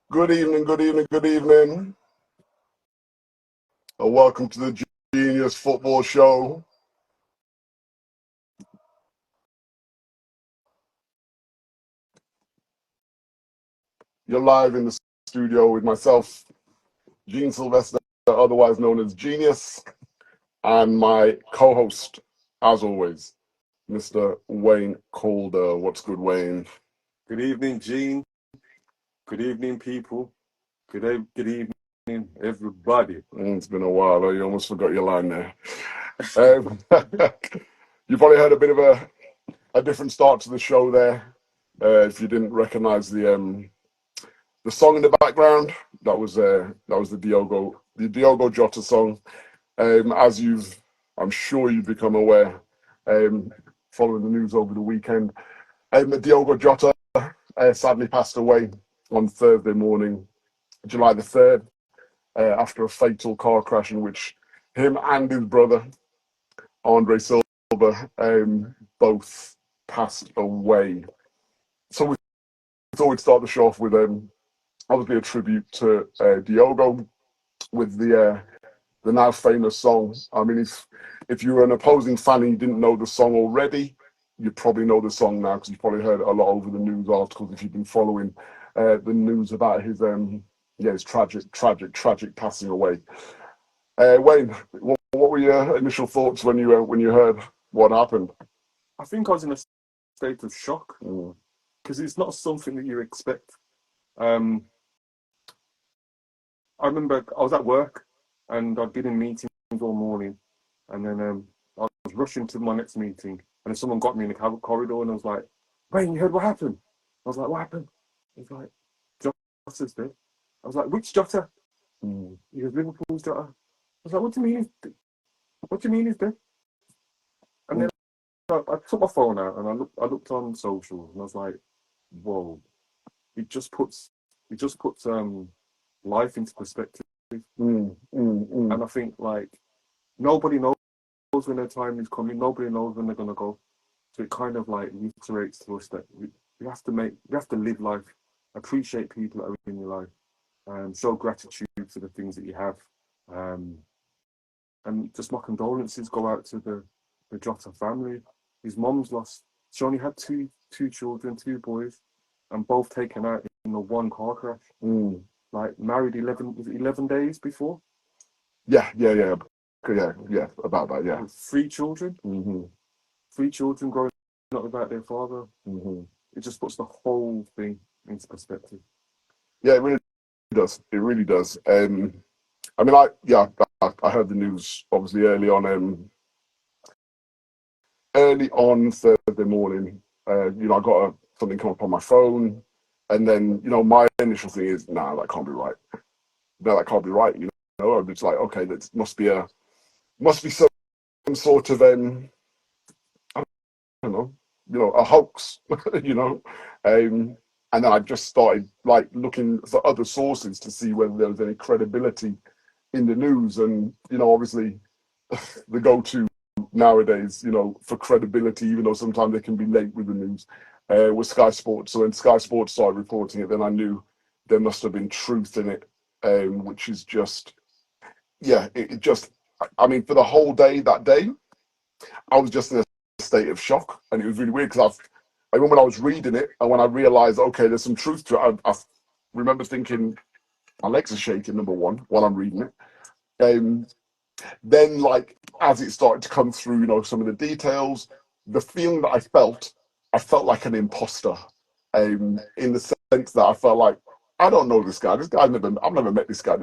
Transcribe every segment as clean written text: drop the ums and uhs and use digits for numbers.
Good evening, good evening, good evening. And welcome to the Gene-Ius Football Show. You're live in the studio with myself, Gene Sylvester, otherwise known as Genius, and my co-host, as always, Mr. Wayne Calder. What's good, Wayne? Good evening, Gene. Good evening, people. Good evening, everybody. It's been a while. You almost forgot your line there. You probably heard a bit of a different start to the show there. If you didn't recognize the song in the background, that was the Diogo Jota song. As I'm sure you've become aware, following the news over the weekend, Diogo Jota sadly passed away on Thursday morning, July the 3rd, after a fatal car crash in which him and his brother, Andre Silva, both passed away. So we thought we'd start the show off with obviously a tribute to Diogo with the now famous song. I mean, if you're an opposing fan and you didn't know the song already, you probably know the song now because you've probably heard it a lot over the news articles if you've been following the news about his tragic passing away. Wayne, what were your initial thoughts when you heard what happened? I think I was in a state of shock because it's not something that you expect. I remember I was at work and I'd been in meetings all morning, and then I was rushing to my next meeting, and then someone got me in the corridor, and I was like, "Wayne, you heard what happened?" I was like, "What happened?" He's like, "Jota's dead." I was like, "Which Jota?" He goes, "Liverpool's Jota." I was like, "What do you mean he's dead?" And then I took my phone out and I looked on socials, and I was like, "Whoa!" It just puts life into perspective. And I think like nobody knows when their time is coming. Nobody knows when they're gonna go. So it kind of like reiterates to us that we have to live life, appreciate people that are in your life, show gratitude for the things that you have, and just my condolences go out to the Jota family. His mom's lost. She only had two children, two boys, and both taken out in the one car crash. Like married 11 days before. Yeah, about that. Yeah, with 3 children. 3 children growing up without their father. It just puts the whole thing into perspective. Yeah, it really does. It really does. I mean, I heard the news obviously early on Thursday morning. I got something come up on my phone, and then my initial thing is, nah, that can't be right. No, that can't be right. I'm just like, okay, that must be some sort of I don't know, a hoax, and then I just started like looking for other sources to see whether there was any credibility in the news, and obviously the go-to nowadays, for credibility, even though sometimes they can be late with the news, was Sky Sports. So when Sky Sports started reporting it, then I knew there must have been truth in it, which is just, I mean, for the whole day that day, I was just in a state of shock, and it was really weird because I remember when I was reading it, and when I realized, okay, there's some truth to it, I remember thinking, my legs are shaking, number one, while I'm reading it. Then, like, as it started to come through, some of the details, the feeling that I felt like an imposter, in the sense that I felt like, I don't know this guy. I've never met this guy. I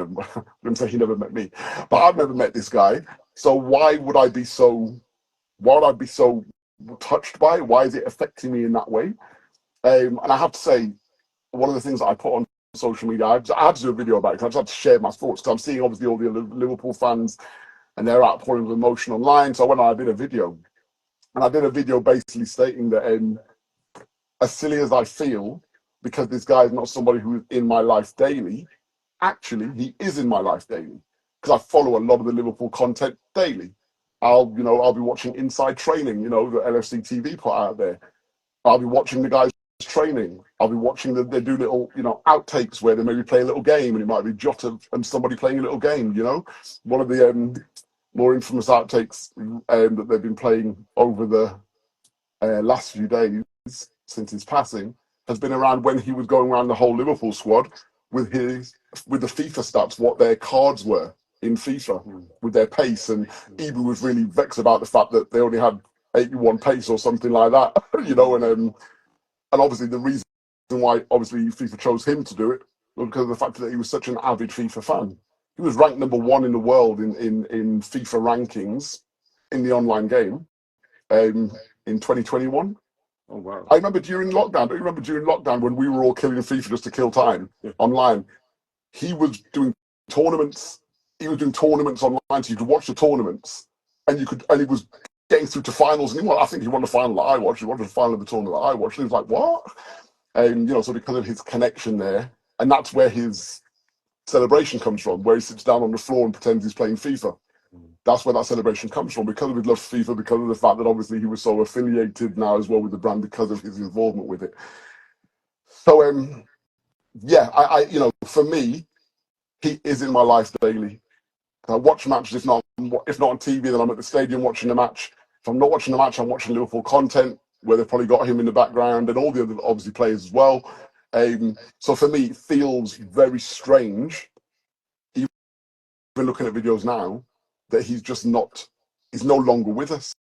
didn't say he never met me, but I've never met this guy. So why would I be so touched by it? Why is it affecting me in that way? And I have to say, one of the things that I put on social media, I had to do a video about it because I just had to share my thoughts because I'm seeing obviously all the Liverpool fans and they're outpouring of emotion online. So when I did a video, and I did a video basically stating that as silly as I feel, because this guy is not somebody who is in my life daily, actually he is in my life daily because I follow a lot of the Liverpool content daily. I'll be watching Inside Training, the LFC TV put out there. I'll be watching the guys training, I'll be watching them. They do little, outtakes where they maybe play a little game, and it might be Jota and somebody playing a little game. One of the more infamous outtakes that they've been playing over the last few days since his passing has been around when he was going around the whole Liverpool squad with the FIFA stats, what their cards were in FIFA with their pace, and Ibu was really vexed about the fact that they only had 81 pace or something like that, and obviously the reason why obviously FIFA chose him to do it was because of the fact that he was such an avid FIFA fan. He was ranked number 1 in the world in FIFA rankings in the online game in 2021. Oh wow! I remember during lockdown. Don't you remember during lockdown when we were all killing FIFA just to kill time online? He was doing tournaments. He was doing tournaments online, so you could watch the tournaments, and he was getting through to finals. And I think he won the final that I watched. He won the final of the tournament that I watched. And he was like, "What?" So because of his connection there, and that's where his celebration comes from, where he sits down on the floor and pretends he's playing FIFA. That's where that celebration comes from, because of his love for FIFA, because of the fact that obviously he was so affiliated now as well with the brand because of his involvement with it. So, for me, he is in my life daily. I watch matches, if not on TV, then I'm at the stadium watching the match. If I'm not watching the match, I'm watching Liverpool content, where they've probably got him in the background and all the other, obviously, players as well. So for me, it feels very strange, even looking at videos now, that he's no longer with us.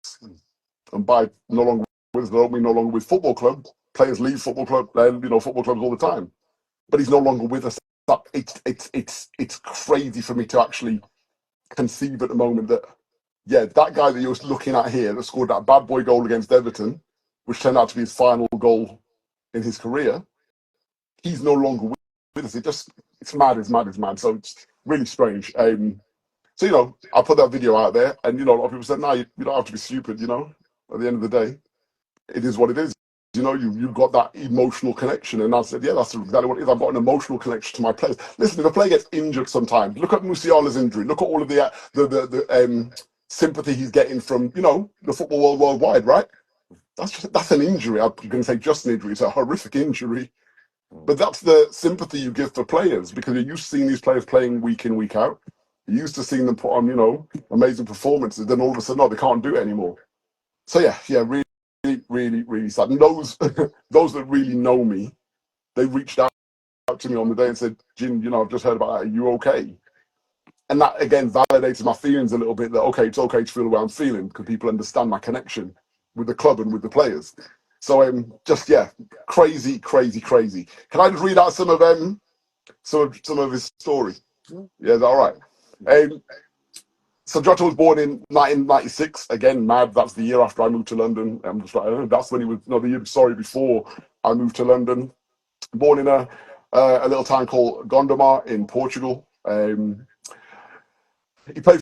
And by no longer with us, I don't mean no longer with football club. Players leave football club, football clubs all the time. But he's no longer with us. It's crazy for me to actually conceive at the moment that, that guy that you're looking at here that scored that bad boy goal against Everton, which turned out to be his final goal in his career, he's no longer with us. It's mad. So it's really strange. So, I put that video out there, and, a lot of people said, no, you don't have to be stupid, at the end of the day. It is what it is. You've got that emotional connection. And I said, yeah, that's exactly what it is. I've got an emotional connection to my players. Listen, if a player gets injured sometimes, look at Musiala's injury. Look at all of the sympathy he's getting from, the football world worldwide, right? That's an injury. I'm going to say just an injury. It's a horrific injury. But that's the sympathy you give for players, because you're used to seeing these players playing week in, week out. You're used to seeing them put on, amazing performances. Then all of a sudden, no, they can't do it anymore. So yeah, really, really, really sad. And those that really know me, they reached out to me on the day and said, Gene, I've just heard about that. Are you okay? And that, again, validated my feelings a little bit, that, okay, it's okay to feel the way I'm feeling, because people understand my connection with the club and with the players. So, crazy. Can I just read out some of his story? Yeah, is that all right? So Jota was born in 1996. Again, mad. That's the year after I moved to London. I'm just like, that's when he was. No, the year. Sorry, before I moved to London. Born in a little town called Gondomar in Portugal. He played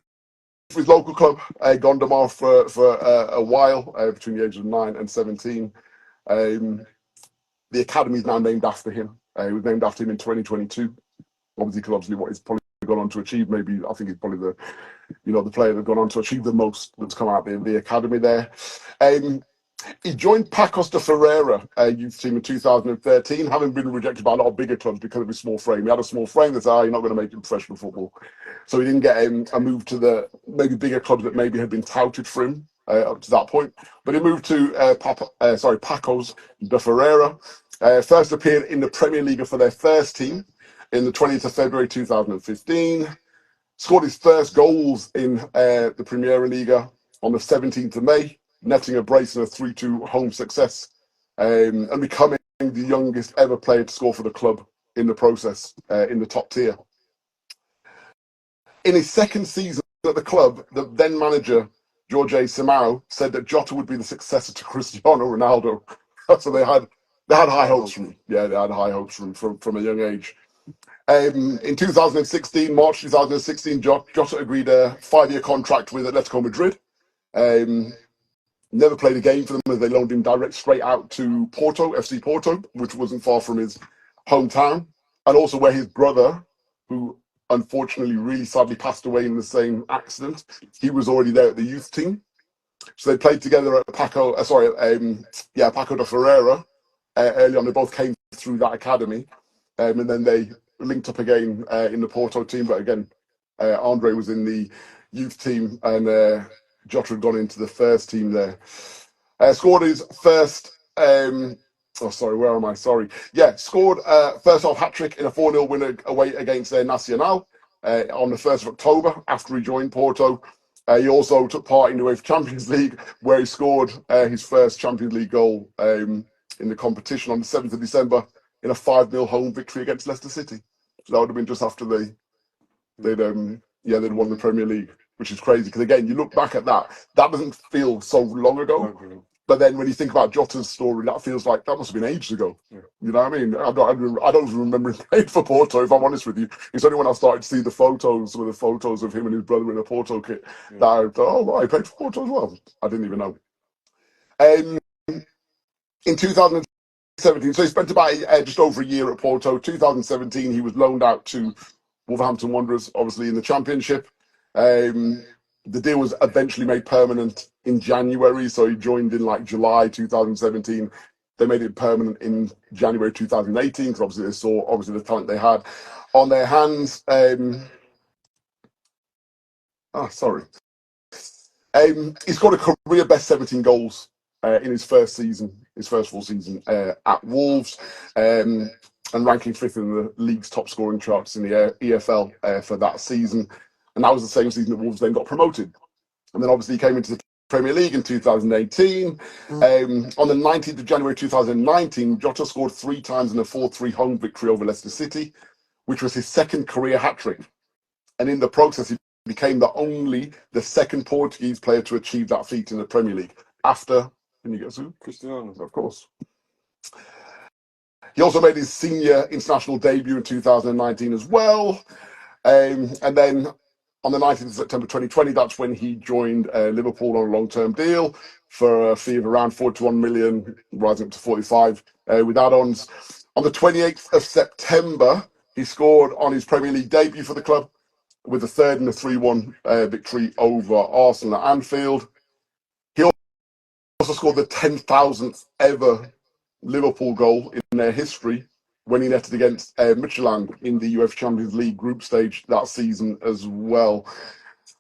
for his local club, Gondomar, for a while, between the ages of 9 and 17. The academy is now named after him. It was named after him in 2022. Obviously, what he's probably gone on to achieve. Maybe I think he's probably the player that's gone on to achieve the most that's come out of the academy there. He joined Pacos de Ferreira youth team in 2013, having been rejected by a lot of bigger clubs because of his small frame. He had a small frame that said, you're not going to make it in professional football. So he didn't get a move to the maybe bigger clubs that maybe had been touted for him up to that point. But he moved to Pacos de Ferreira. First appeared in the Premier League for their first team in the 20th of February 2015. Scored his first goals in the Primera Liga on the 17th of May, netting a brace and a 3-2 home success, and becoming the youngest ever player to score for the club in the process, in the top tier. In his second season at the club, the then manager, Jorge Simão, said that Jota would be the successor to Cristiano Ronaldo. So they had high hopes from him. Yeah, they had high hopes from a young age. In 2016, March 2016, Jota agreed a 5-year contract with Atletico Madrid. Never played a game for them, as they loaned him straight out to Porto, FC Porto, which wasn't far from his hometown, and also where his brother, who unfortunately really sadly passed away in the same accident, he was already there at the youth team. So they played together at Paco de Ferreira, early on. They both came through that academy, and then they linked up again in the Porto team. But again, Andre was in the youth team, and Jota had gone into the first team there. Scored his first. Oh, sorry, where am I? Sorry. Yeah, scored first half hat trick in a 4-0 win away against Nacional on the 1st of October after he joined Porto. He also took part in the UEFA Champions League, where he scored his first Champions League goal in the competition on the 7th of December in a 5-0 home victory against Leicester City. So that would have been just after they'd won the Premier League, which is crazy because again, you look back at that doesn't feel so long ago. But then when you think about Jota's story, that feels like that must have been ages ago. Yeah. You know what I mean? I don't even remember him playing for Porto, if I'm honest with you. It's only when I started to see the photos of him and his brother in a Porto kit that I thought, oh, right, he played for Porto as well. I didn't even know. In 2017, so he spent about just over a year at Porto. 2017, he was loaned out to Wolverhampton Wanderers, obviously in the Championship. The deal was eventually made permanent in January, so he joined in like July 2017. They made it permanent in January 2018 because obviously they saw the talent they had on their hands. He scored a career best 17 goals in his first full season at Wolves, and ranking 5th in the league's top scoring charts in the EFL for that season. And that was the same season that Wolves then got promoted. And then obviously he came into the Premier League in 2018. On the 19th of January 2019, Jota scored 3 times in a 4-3 home victory over Leicester City, which was his second career hat-trick. And in the process, he became the second Portuguese player to achieve that feat in the Premier League. After, can you guess who? Cristiano. Of course. He also made his senior international debut in 2019 as well. And then on the 19th of September 2020, that's when he joined Liverpool on a long-term deal for a fee of around 41 million, rising up to 45 with add-ons. On the 28th of September, he scored on his Premier League debut for the club with a 3rd and a 3-1 victory over Arsenal at Anfield. He also scored the 10,000th ever Liverpool goal in their history when he netted against Midtjylland in the UEFA Champions League group stage that season as well.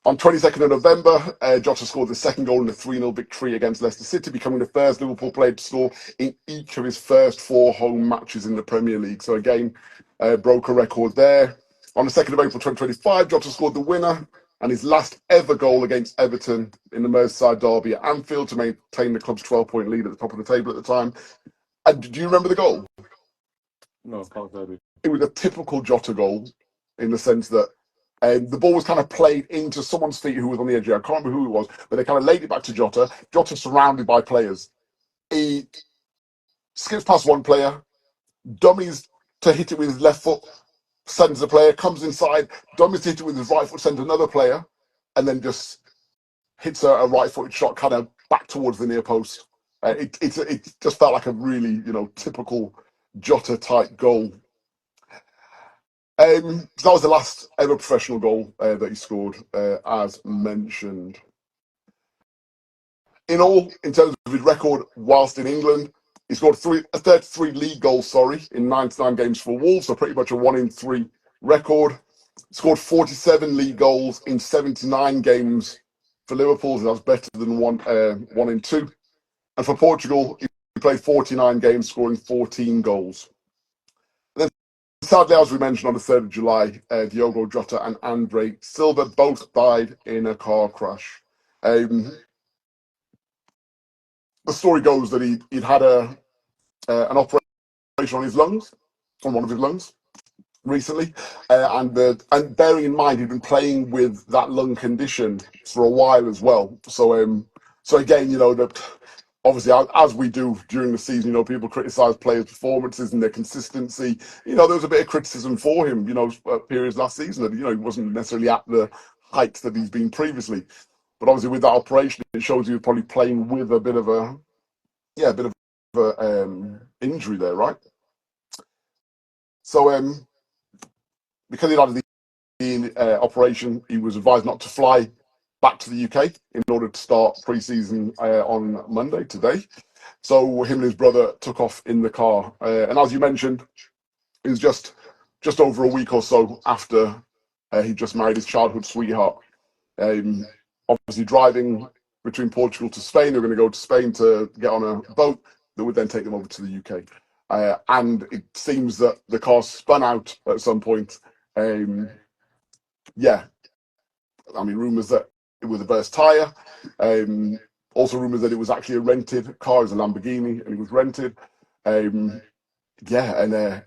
On 22nd of November, Jota scored the second goal in a 3-0 victory against Leicester City, becoming the first Liverpool player to score in each of his first 4 home matches in the Premier League. So again, broke a record there. On the 2nd of April 2025, Jota scored the winner and his last ever goal against Everton in the Merseyside derby at Anfield to maintain the club's 12-point lead at the top of the table at the time. And do you remember the goal? No, I can't tell you. It was a typical Jota goal in the sense that the ball was kind of played into someone's feet who was on the edge. I can't remember who it was, but they kind of laid it back to Jota. Jota surrounded by players. He skips past one player, dummies to hit it with his left foot, sends the player, comes inside, dummies to hit it with his right foot, sends another player, and then just hits a right-footed shot kind of back towards the near post. It just felt like a really, typical Jota-type goal. That was the last ever professional goal that he scored, as mentioned. In all, in terms of his record whilst in England, he scored 33 league goals, in 99 games for Wolves, so pretty much a 1 in 3 record. Scored 47 league goals in 79 games for Liverpool, so that's better than 1 in 2. And for Portugal, he played 49 games, scoring 14 goals. Sadly, as we mentioned, on the 3rd of July, Diogo, Jota and Andre Silva both died in a car crash. The story goes that he'd had an operation on his lungs, on one of his lungs, recently, and bearing in mind he'd been playing with that lung condition for a while as well. So again, that obviously, as we do during the season, people criticise players' performances and their consistency. There was a bit of criticism for him, periods last season that, he wasn't necessarily at the height that he's been previously. But obviously with that operation, it shows he was probably playing with a bit of a injury there, right? So because he had the operation, he was advised not to fly back to the UK in order to start pre-season on Monday, today. So him and his brother took off in the car, and as you mentioned, it was just over a week or so after he just married his childhood sweetheart. Um, Obviously, driving between Portugal to Spain, they were going to go to Spain to get on a boat that would then take them over to the UK. And it seems that the car spun out at some point. Yeah, I mean, rumours that it was a burst tyre. Also, rumours that it was actually a rented car, it was a Lamborghini, and it was rented. Yeah, and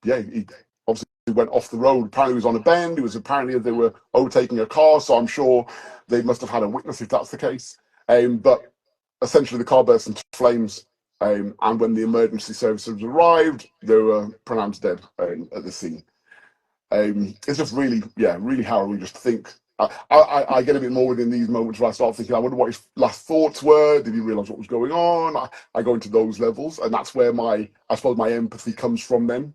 yeah, he obviously went off the road. Apparently, he was on a bend. It was apparently they were overtaking a car, so I'm sure they must have had a witness if that's the case. But essentially, the car burst into flames, and when the emergency services arrived, they were pronounced dead at the scene. It's just really, yeah, really harrowing just to think. I get a bit more within these moments where I start thinking, I wonder what his last thoughts were. Did he realize what was going on? I go into those levels, and that's where I suppose my empathy comes from then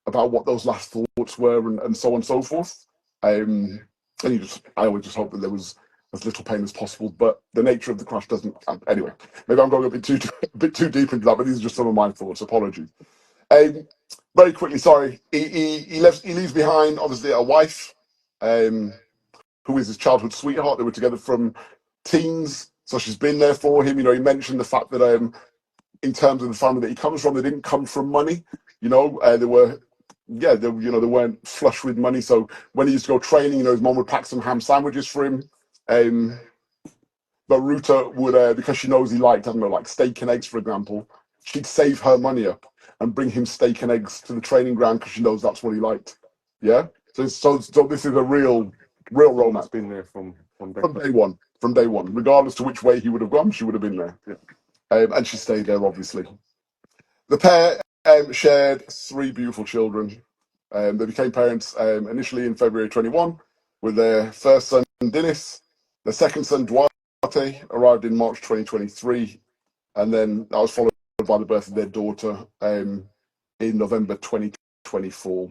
about what those last thoughts were and so on and so forth. And I always just hope that there was as little pain as possible. But the nature of the crash doesn't. Anyway, maybe I'm going a bit too deep into that. But these are just some of my thoughts. Apologies. Um, Very quickly, sorry. He leaves behind obviously a wife, who is his childhood sweetheart. They were together from teens, so she's been there for him. He mentioned the fact that in terms of the family that he comes from, they didn't come from money. They were, yeah, they weren't flush with money. So when he used to go training, his mom would pack some ham sandwiches for him. But Ruta would, because she knows he liked, I don't know, like steak and eggs, for example, she'd save her money up and bring him steak and eggs to the training ground because she knows that's what he liked. Yeah. So this is a real romance. It's been there from day one. From day one, regardless to which way he would have gone, she would have been there. Yeah. And she stayed there, obviously. The pair shared three beautiful children. They became parents initially in February 21 with their first son, Dennis. Their second son, Duarte, arrived in March 2023. And then that was followed by the birth of their daughter in November 2024.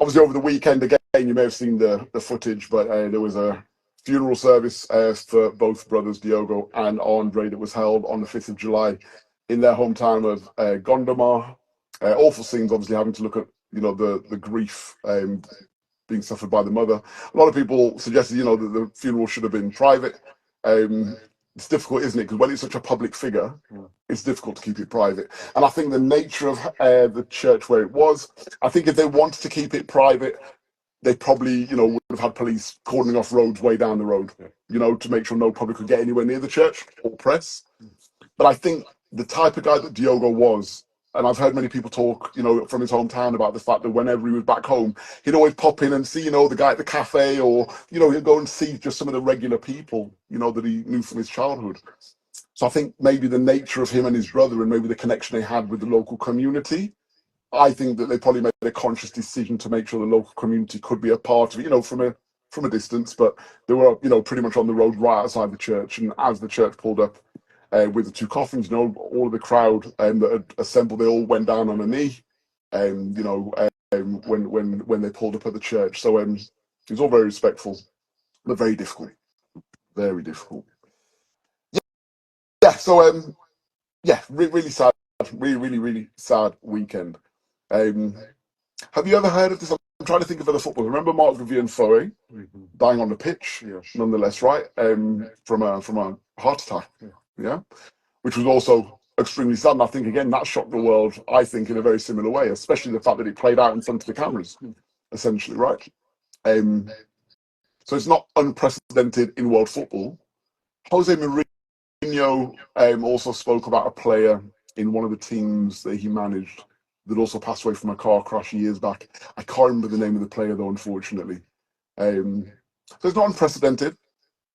Obviously, over the weekend, again, you may have seen the footage, but there was a funeral service for both brothers, Diogo and Andre, that was held on the 5th of July in their hometown of Gondomar. Awful scenes, obviously, having to look at the grief being suffered by the mother. A lot of people suggested that the funeral should have been private. It's difficult, isn't it? Because when it's such a public figure, it's difficult to keep it private. And I think the nature of the church where it was, I think if they wanted to keep it private, they probably, would have had police cordoning off roads way down the road, to make sure no public could get anywhere near the church or press. But I think the type of guy that Diogo was, and I've heard many people talk, from his hometown about the fact that whenever he was back home, he'd always pop in and see, the guy at the cafe, or, he'd go and see just some of the regular people, that he knew from his childhood. So I think maybe the nature of him and his brother and maybe the connection they had with the local community, I think that they probably made a conscious decision to make sure the local community could be a part of it, from a distance. But they were, pretty much on the road right outside the church. And as the church pulled up with the two coffins, all of the crowd that had assembled, they all went down on a knee, when they pulled up at the church. So it was all very respectful, but very difficult. Very difficult. Yeah. So really sad, really sad weekend. Have you ever heard of this? I'm trying to think of other football. Remember Mark Vivian Foe dying on the pitch, nonetheless, right? From a heart attack, yeah, which was also extremely sad. And I think again that shocked the world. I think in a very similar way, especially the fact that it played out in front of the cameras, essentially, right? So it's not unprecedented in world football. Jose Mourinho also spoke about a player in one of the teams that he managed that also passed away from a car crash years back. I can't remember the name of the player though, unfortunately. So it's not unprecedented,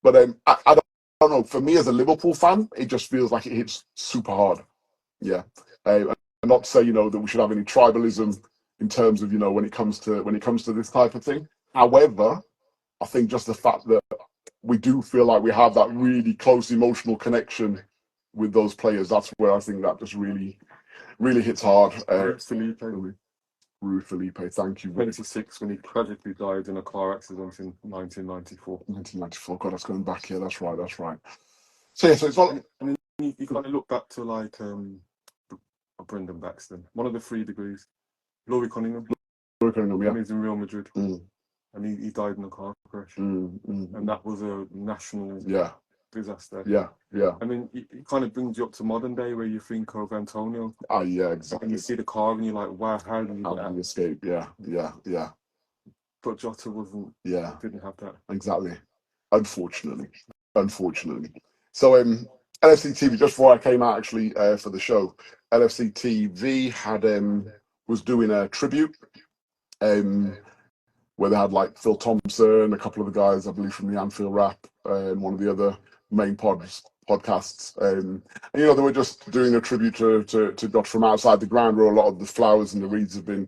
but I don't know. For me as a Liverpool fan, it just feels like it hits super hard. Yeah, and not to say that we should have any tribalism in terms of when it comes to this type of thing. However, I think just the fact that we do feel like we have that really close emotional connection with those players, that's where I think that just really hits hard. Ruud Felipe, thank you. 26 when he tragically died in a car accident in 1994. 1994, God, that's going back here. That's right. So yeah, so it's not. And then you kind of look back to like Brendan Baxton, one of the 3 degrees, Laurie Cunningham, Yeah. when he's in Real Madrid, Mm, and he died in a car crash, and that was a national yeah, disaster. yeah. I mean, it kind of brings you up to modern day where you think of Antonio, Yeah, and exactly. you see the car and you're like, wow, how did How did he escape? Yeah. But Jota didn't have that. Exactly. Unfortunately. So LFC TV, just before I came out actually for the show, LFC TV had was doing a tribute where they had like Phil Thompson, a couple of the guys I believe from the Anfield Rap, and one of the other main podcasts. And they were just doing a tribute to Jota from outside the ground, where a lot of the flowers and the wreaths have been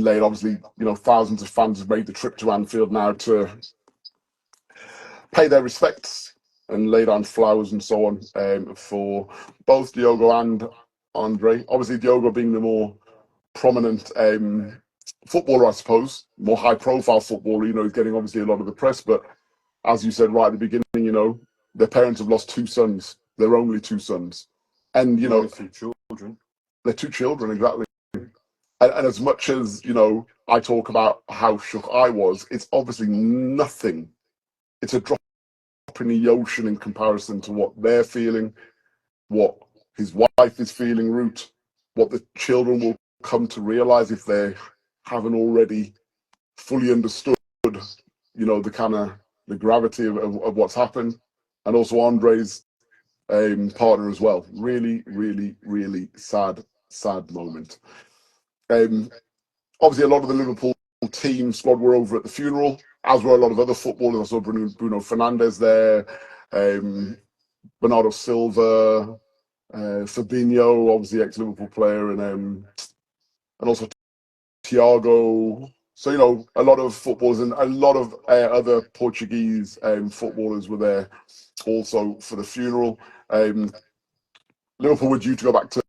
laid. Obviously, thousands of fans have made the trip to Anfield now to pay their respects and lay down flowers and so on for both Diogo and Andre. Obviously, Diogo being the more prominent footballer, I suppose, more high-profile footballer. He's getting obviously a lot of the press. But as you said right at the beginning, their parents have lost 2 sons, their only 2 sons, and 2 children. They're 2 children exactly. And as much as I talk about how shook I was, it's obviously nothing. It's a drop in the ocean in comparison to what they're feeling, what his wife is feeling, Root, what the children will come to realize if they haven't already fully understood, the kind of the gravity of what's happened, and also Andre's partner as well. Really, really, really sad moment. Obviously, a lot of the Liverpool team squad were over at the funeral, as were a lot of other footballers. I saw Bruno Fernandes there, Bernardo Silva, Fabinho, obviously ex-Liverpool player, and also Thiago. So, a lot of footballers and a lot of other Portuguese footballers were there also for the funeral. Liverpool were due to go back to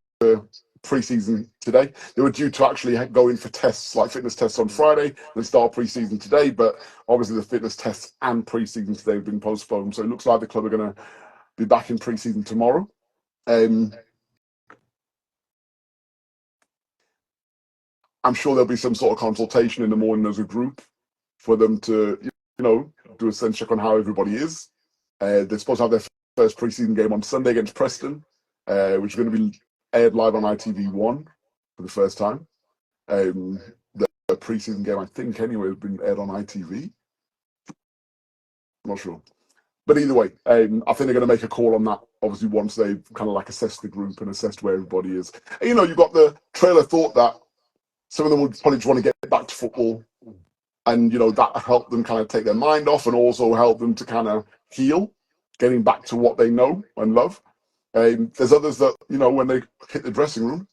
pre-season today. They were due to actually go in for tests, like fitness tests on Friday, and start pre-season today. But obviously the fitness tests and pre-season today have been postponed. So it looks like the club are going to be back in pre-season tomorrow. I'm sure there'll be some sort of consultation in the morning as a group for them to, do a sense check on how everybody is. They're supposed to have their first pre-season game on Sunday against Preston, which is going to be aired live on ITV1 for the first time. The pre-season game, I think, anyway, has been aired on ITV. I'm not sure. But either way, I think they're going to make a call on that, obviously, once they've kind of like assessed the group and assessed where everybody is. And, you've got the trailer thought that some of them would probably just want to get back to football. And, that helped them kind of take their mind off and also help them to kind of heal, getting back to what they know and love. There's others that, when they hit the dressing room,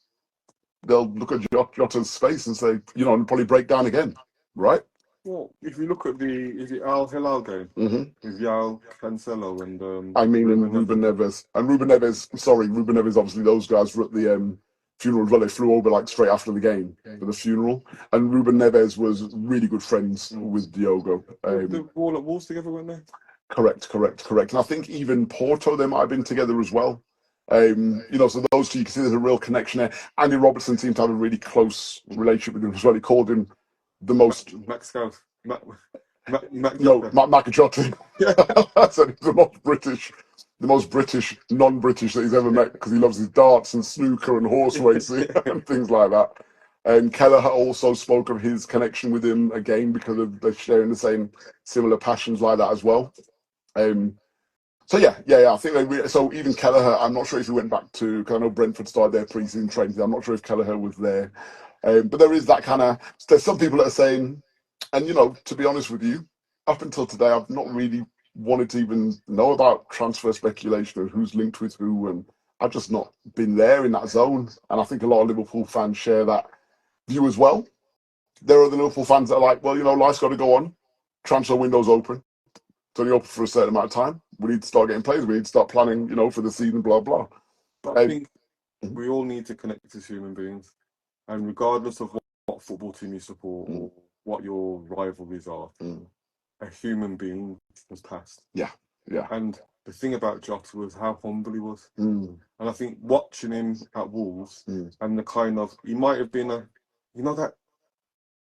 they'll look at Jota's face and say, and probably break down again, right? Well, if you look at is it Al Hilal game with Yao Cancelo and Ruben Neves. And Ruben Neves, obviously those guys were at the funeral as well. They flew over like straight after the game for the funeral. And Ruben Neves was really good friends with Diogo. They were all at Wolves together, weren't they? Correct. And I think even Porto, they might have been together as well. So those 2, you can see there's a real connection there. Andy Robertson seemed to have a really close relationship with him as well. He called him the most... Max Scout. Mac Jota. I said he's the most British, non-British that he's ever met because he loves his darts and snooker and horse racing and things like that. And Kelleher also spoke of his connection with him again because of they're sharing the same similar passions like that as well. So yeah. I think so even Kelleher, I'm not sure if he went back to, because I know Brentford started their pre-season training. I'm not sure if Kelleher was there. But there is that kind of, there's some people that are saying, and to be honest with you, up until today, I've not really wanted to even know about transfer speculation and who's linked with who, and I've just not been there in that zone. And I think a lot of Liverpool fans share that view as well. There are the Liverpool fans that are like, well, life's got to go on. Transfer window's open. It's only open for a certain amount of time. We need to start getting players. We need to start planning, for the season, blah, blah. But I think we all need to connect as human beings. And regardless of what football team you support or what your rivalries are, a human being has passed. Yeah. And the thing about Jota was how humble he was. Mm. And I think watching him at Wolves and the kind of, he might have been you know that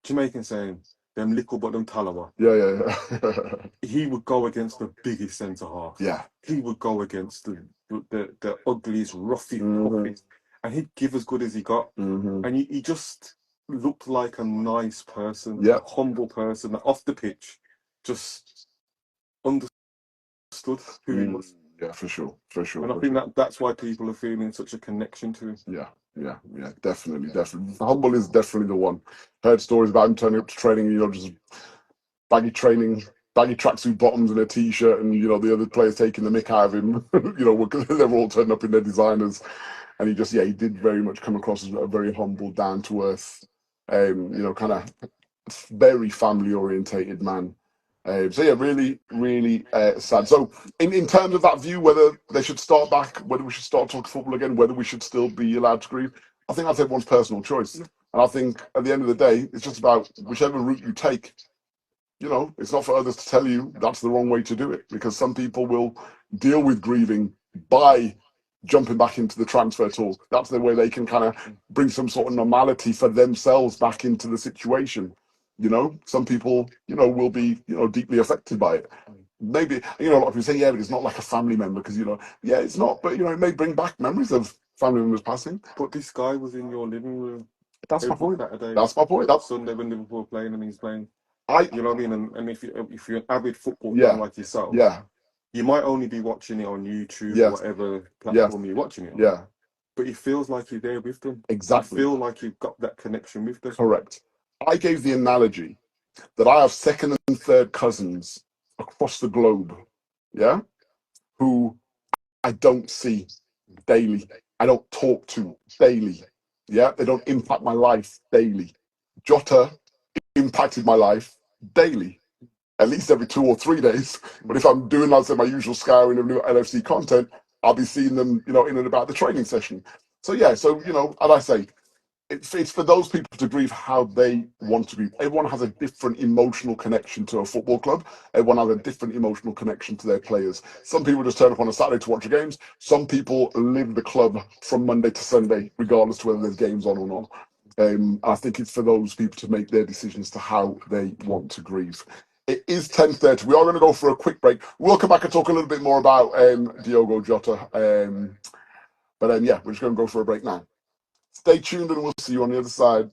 Jamaican saying, them little but them talawa. Yeah. He would go against the biggest centre half. Yeah. He would go against the ugliest, roughest, and he'd give as good as he got. And he just looked like a nice person, a humble person that off the pitch just understood who he was. Yeah, for sure. And I think that's why people are feeling such a connection to him. Yeah, definitely. Humble is definitely the one. Heard stories about him turning up to training, just baggy tracksuit bottoms and a t-shirt, and the other players taking the mick out of him. Because they were all turning up in their designers, and he did very much come across as a very humble, down to earth, kind of very family orientated man. So yeah, really, really sad. So in terms of that view, whether they should start back, whether we should start talking football again, whether we should still be allowed to grieve, I think that's everyone's personal choice. And I think at the end of the day, it's just about whichever route you take. It's not for others to tell you that's the wrong way to do it, because some people will deal with grieving by jumping back into the transfer talk. That's the way they can kind of bring some sort of normality for themselves back into the situation. Some people, will be, deeply affected by it. Maybe, a lot of people say, yeah, but it's not like a family member, because, yeah, it's not, but, it may bring back memories of family members passing. But this guy was in your living room. That's my point. Saturday, That's my point. That's Sunday when Liverpool are playing and he's playing. You know what I mean? And if you're an avid football fan like yourself, you might only be watching it on YouTube, whatever platform you're watching it on. But it feels like you're there with them. Exactly. You feel like you've got that connection with them. Correct. I gave the analogy that I have second and third cousins across the globe, who I don't see daily. I don't talk to daily. They don't impact my life daily. Jota impacted my life daily, at least every 2 or 3 days. But if I'm doing, let's say, my usual scouring of new LFC content, I'll be seeing them, in and about the training session. So as I say, it's for those people to grieve how they want to grieve. Everyone has a different emotional connection to a football club. Everyone has a different emotional connection to their players. Some people just turn up on a Saturday to watch the games. Some people live the club from Monday to Sunday, regardless to whether there's games on or not. I think it's for those people to make their decisions to how they want to grieve. It is 10:30. We are going to go for a quick break. We'll come back and talk a little bit more about Diogo Jota. But we're just going to go for a break now. Stay tuned and we'll see you on the other side.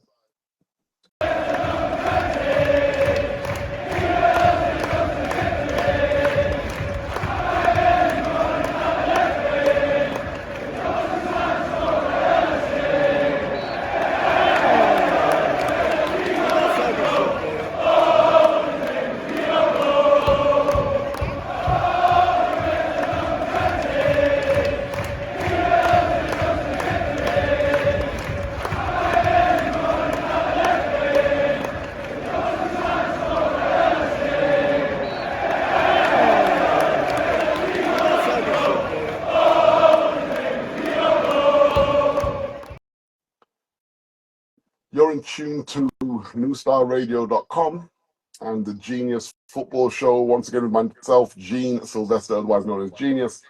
You're in tune to newstarradio.com and the Gene-Ius Football Show, once again with myself, Gene Sylvester, otherwise known as Genius,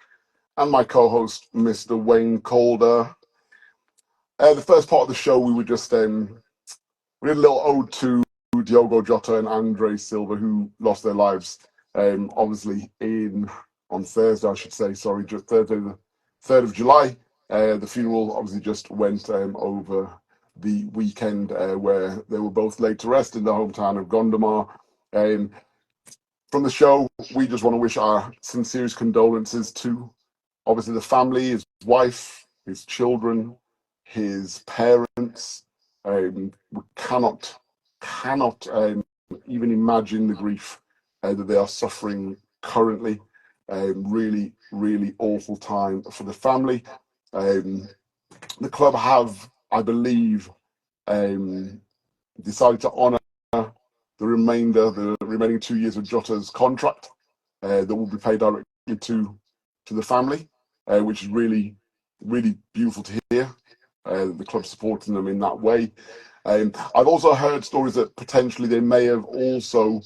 and my co-host, Mr. Wayne Calder. The first part of the show, we were just, we did a little ode to Diogo Jota and Andre Silva, who lost their lives, obviously, on Thursday, I should say, sorry, just Thursday, the 3rd of July. The funeral obviously just went over the weekend, where they were both laid to rest in the hometown of Gondomar. From the show, we just want to wish our sincerest condolences to, obviously, the family, his wife, his children, his parents. We cannot even imagine the grief that they are suffering currently. Really, really awful time for the family. The club have, I believe, decided to honour the remaining 2 years of Jota's contract that will be paid directly to the family, which is really, really beautiful to hear. The club supporting them in that way. I've also heard stories that potentially they may have also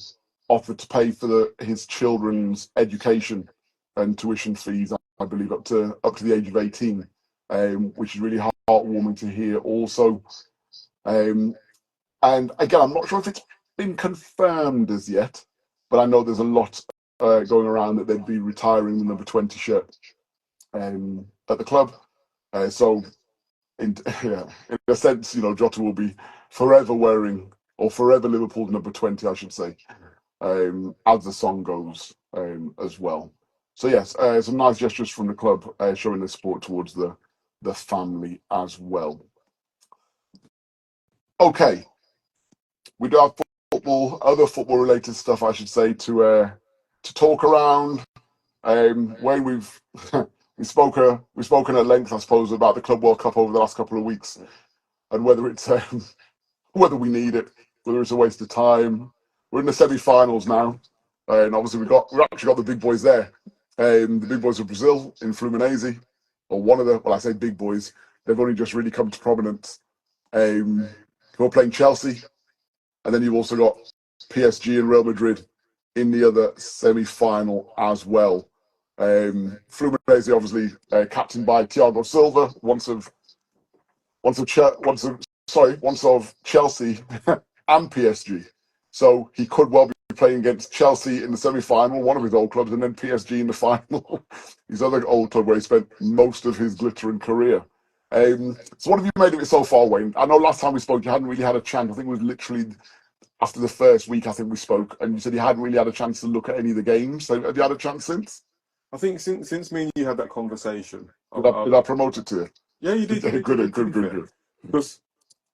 offered to pay for his children's education and tuition fees, I believe, up to the age of 18, which is really heartwarming to hear also. And again, I'm not sure if it's been confirmed as yet, but I know there's a lot going around that they'd be retiring the number 20 shirt at the club. So, in a sense, Jota will be forever wearing, or forever Liverpool number 20, I should say, as the song goes as well. So yes, some nice gestures from the club showing their support towards the family as well. Okay, we do have other football related stuff, I should say, to talk around. Wayne, we've we've spoken at length, I suppose, about the Club World Cup over the last couple of weeks, and whether it's whether we need it, whether it's a waste of time. We're in the semi-finals now, and obviously we've actually got the big boys there. The big boys of Brazil in Fluminense, or one of the, well, I say big boys, they've only just really come to prominence. We're playing Chelsea, and then you've also got PSG and Real Madrid in the other semi-final as well. Fluminense, obviously, captained by Thiago Silva, once of Chelsea and PSG. So he could well be playing against Chelsea in the semi-final, one of his old clubs, and then PSG in the final, his other old club where he spent most of his glittering career. So what have you made of it so far, Wayne? I know last time we spoke, you hadn't really had a chance. I think it was literally after the first week, I think we spoke, and you said you hadn't really had a chance to look at any of the games. So have you had a chance since? I think since me and you had that conversation, did I promote it to you? Yeah, you did. Good. Because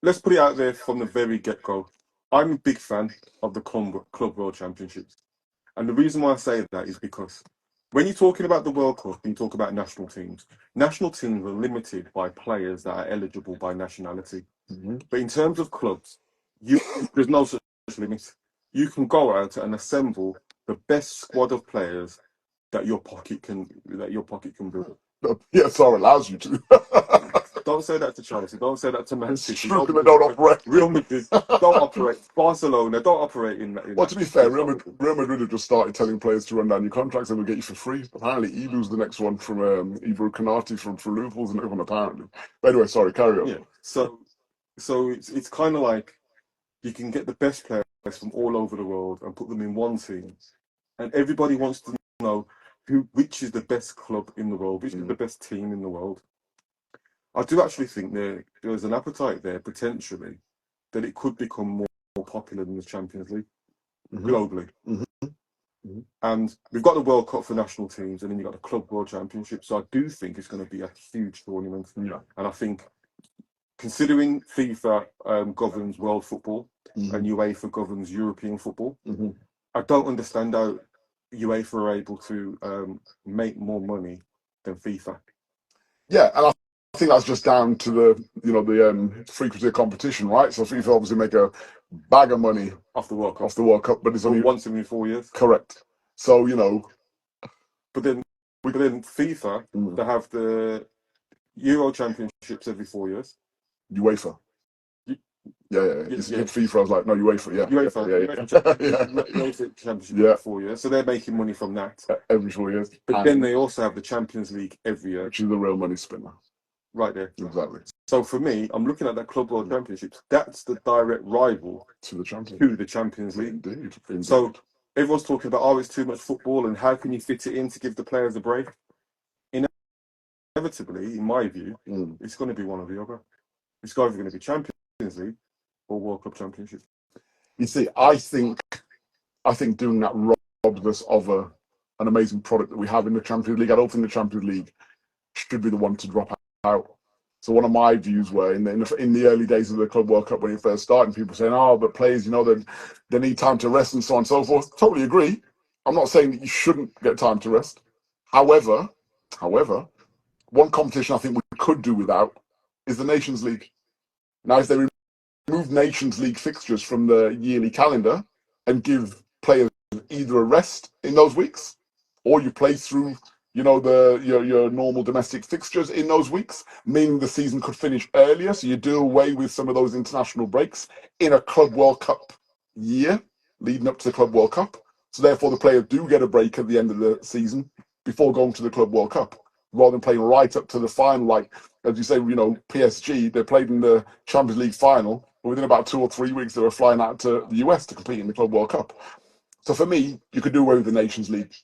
let's put it out there from the very get-go. I'm a big fan of the Club World Championships. And the reason why I say that is because when you're talking about the World Cup and you talk about national teams are limited by players that are eligible by nationality. Mm-hmm. But in terms of clubs, there's no such limit. You can go out and assemble the best squad of players that your pocket can build. PSR allows you to. Don't say that to Chelsea. Don't say that to Man City. They don't operate. Real Madrid don't operate. Barcelona don't operate in that. Well, to be fair, Real Madrid have just started telling players to run down your contracts and we'll get you for free. Apparently, Ibu's the next one from Ibra Kanate from Liverpool's the next one, apparently. But anyway, sorry, carry on. Yeah. So it's kind of like you can get the best players from all over the world and put them in one team, and everybody wants to know which is the best club in the world, which is the best team in the world. I do actually think there's an appetite there potentially that it could become more popular than the Champions League globally. Mm-hmm. And we've got the World Cup for national teams, and then you've got the Club World Championship. So I do think it's going to be a huge tournament. Yeah. And I think, considering FIFA governs world football and UEFA governs European football, I don't understand how UEFA are able to make more money than FIFA. Yeah, and I think that's just down to the frequency of competition, right? So FIFA obviously make a bag of money off the World Cup, but it's only once every 4 years. Correct. So but then FIFA they have the Euro Championships every 4 years. UEFA. Yeah. FIFA, I was like, no, UEFA, yeah. UEFA Championship every 4 years. So they're making money from that. Every 4 years. But then they also have the Champions League every year. Which is the real money spinner. Right there. Exactly. So for me, I'm looking at that Club World Championships. That's the direct rival to the Champions League. Indeed. So everyone's talking about, it's too much football and how can you fit it in to give the players a break? Inevitably, in my view, it's going to be one or the other. It's either going to be Champions League or World Cup Championship. You see, I think doing that robs us of an amazing product that we have in the Champions League. I don't think the Champions League should be the one to drop out. So one of my views were in the early days of the Club World Cup when it first started, people saying, but players, they need time to rest and so on and so forth. Totally agree. I'm not saying that you shouldn't get time to rest. However, one competition I think we could do without is the Nations League. Now, if they remove Nations League fixtures from the yearly calendar and give players either a rest in those weeks, or you play through, your normal domestic fixtures in those weeks, meaning the season could finish earlier, so you do away with some of those international breaks in a Club World Cup year leading up to the Club World Cup. So therefore, the players do get a break at the end of the season. before going to the Club World Cup, rather than playing right up to the final. Like, as you say, PSG, they played in the Champions League final, but within about 2 or 3 weeks, they were flying out to the US to compete in the Club World Cup. So for me, you could do away with the Nations League.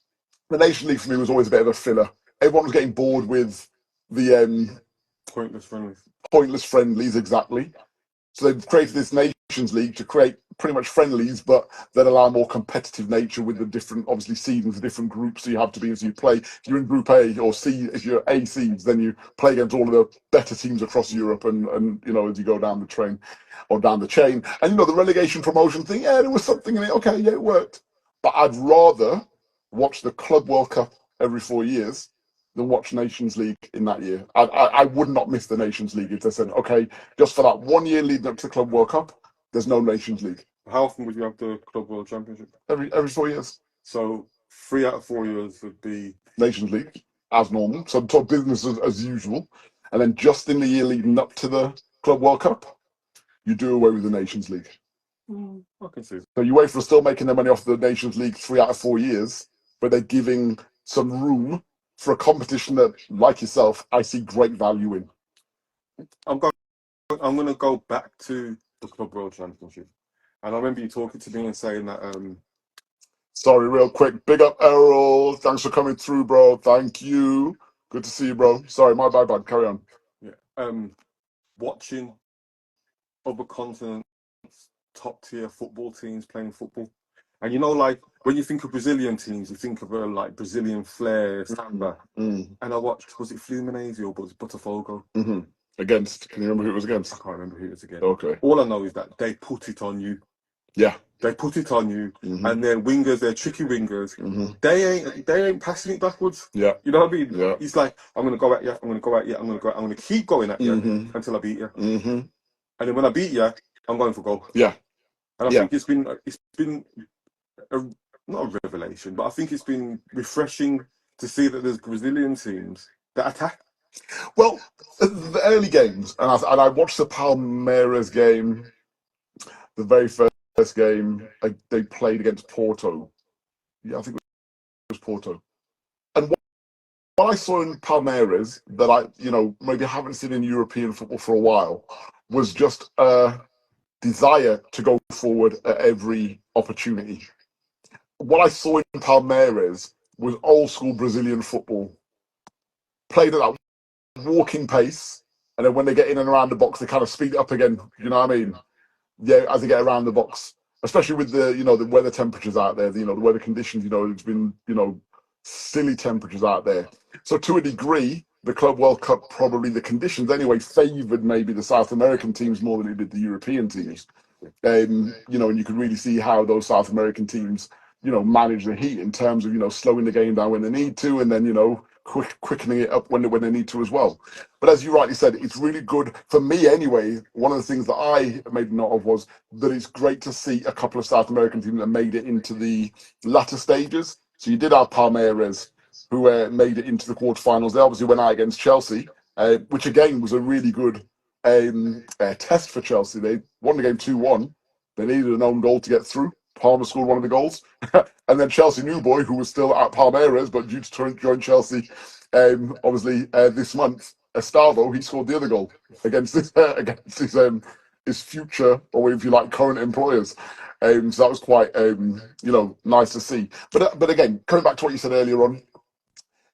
The Nations League for me was always a bit of a filler. Everyone was getting bored with the pointless friendlies, exactly. So they've created this Nations League to create pretty much friendlies, but then allow more competitive nature with the different, obviously, seedings, the different groups. So you have to be, as you play, if you're in Group A or C, if you're A seeds, then you play against all of the better teams across Europe, and as you go down the train or down the chain. And the relegation promotion thing, yeah, there was something in it. Okay, yeah, it worked. But I'd rather watch the Club World Cup every 4 years than watch Nations League in that year. I would not miss the Nations League if they said, okay, just for that 1 year leading up to the Club World Cup, there's no Nations League. How often would you have the Club World Championship? Every 4 years. So 3 out of 4 years would be Nations League, as normal. So business as usual. And then just in the year leading up to the Club World Cup, you do away with the Nations League. I can see. So UEFA are still making their money off the Nations League 3 out of 4 years, but they're giving some room for a competition that, like yourself, I see great value in. I'm going to go back to the Club World Championship. And I remember you talking to me and saying that... Sorry, real quick. Big up, Errol. Thanks for coming through, bro. Thank you. Good to see you, bro. Sorry, my bad. Carry on. Yeah. Watching other continents, top-tier football teams playing football. And like, when you think of Brazilian teams, you think of like Brazilian flair, samba. And I watched, was it Fluminense or was it Botafogo? Against? Can you remember who it was against? I can't remember who it was against. Okay. All I know is that they put it on you. Yeah. They put it on you, and then wingers, they're tricky wingers. They ain't passing it backwards. Yeah. You know what I mean? Yeah. It's like, I'm gonna go at you, I'm gonna keep going at you until I beat you. And then when I beat you, I'm going for goal. Yeah. And I think it's been not a revelation, but I think it's been refreshing to see that there's Brazilian teams that attack. Well, the early games, and I watched the Palmeiras game, the very first game they played against Porto. Yeah, I think it was Porto. And what I saw in Palmeiras that I, maybe haven't seen in European football for a while was just a desire to go forward at every opportunity. What I saw in Palmeiras was old school Brazilian football, played at that walking pace, and then when they get in and around the box, they kind of speed it up again. You know what I mean? Yeah, as they get around the box, especially with the the weather temperatures out there. The weather conditions. It's been silly temperatures out there. So to a degree, the Club World Cup, probably the conditions anyway, favoured maybe the South American teams more than it did the European teams. And you can really see how those South American teams manage the heat in terms of slowing the game down when they need to, and then quickening it up when they need to as well. But as you rightly said, it's really good for me anyway. One of the things that I made note of was that it's great to see a couple of South American teams that made it into the latter stages. So you did have Palmeiras, who made it into the quarterfinals. They obviously went out against Chelsea, which again was a really good test for Chelsea. They won the game 2-1. They needed an own goal to get through. Palmer scored one of the goals. And then Chelsea new boy, who was still at Palmeiras, but due to join Chelsea, obviously this month, Estavo, he scored the other goal against his future, or if you like, current employers. So that was quite nice to see. But again, coming back to what you said earlier on,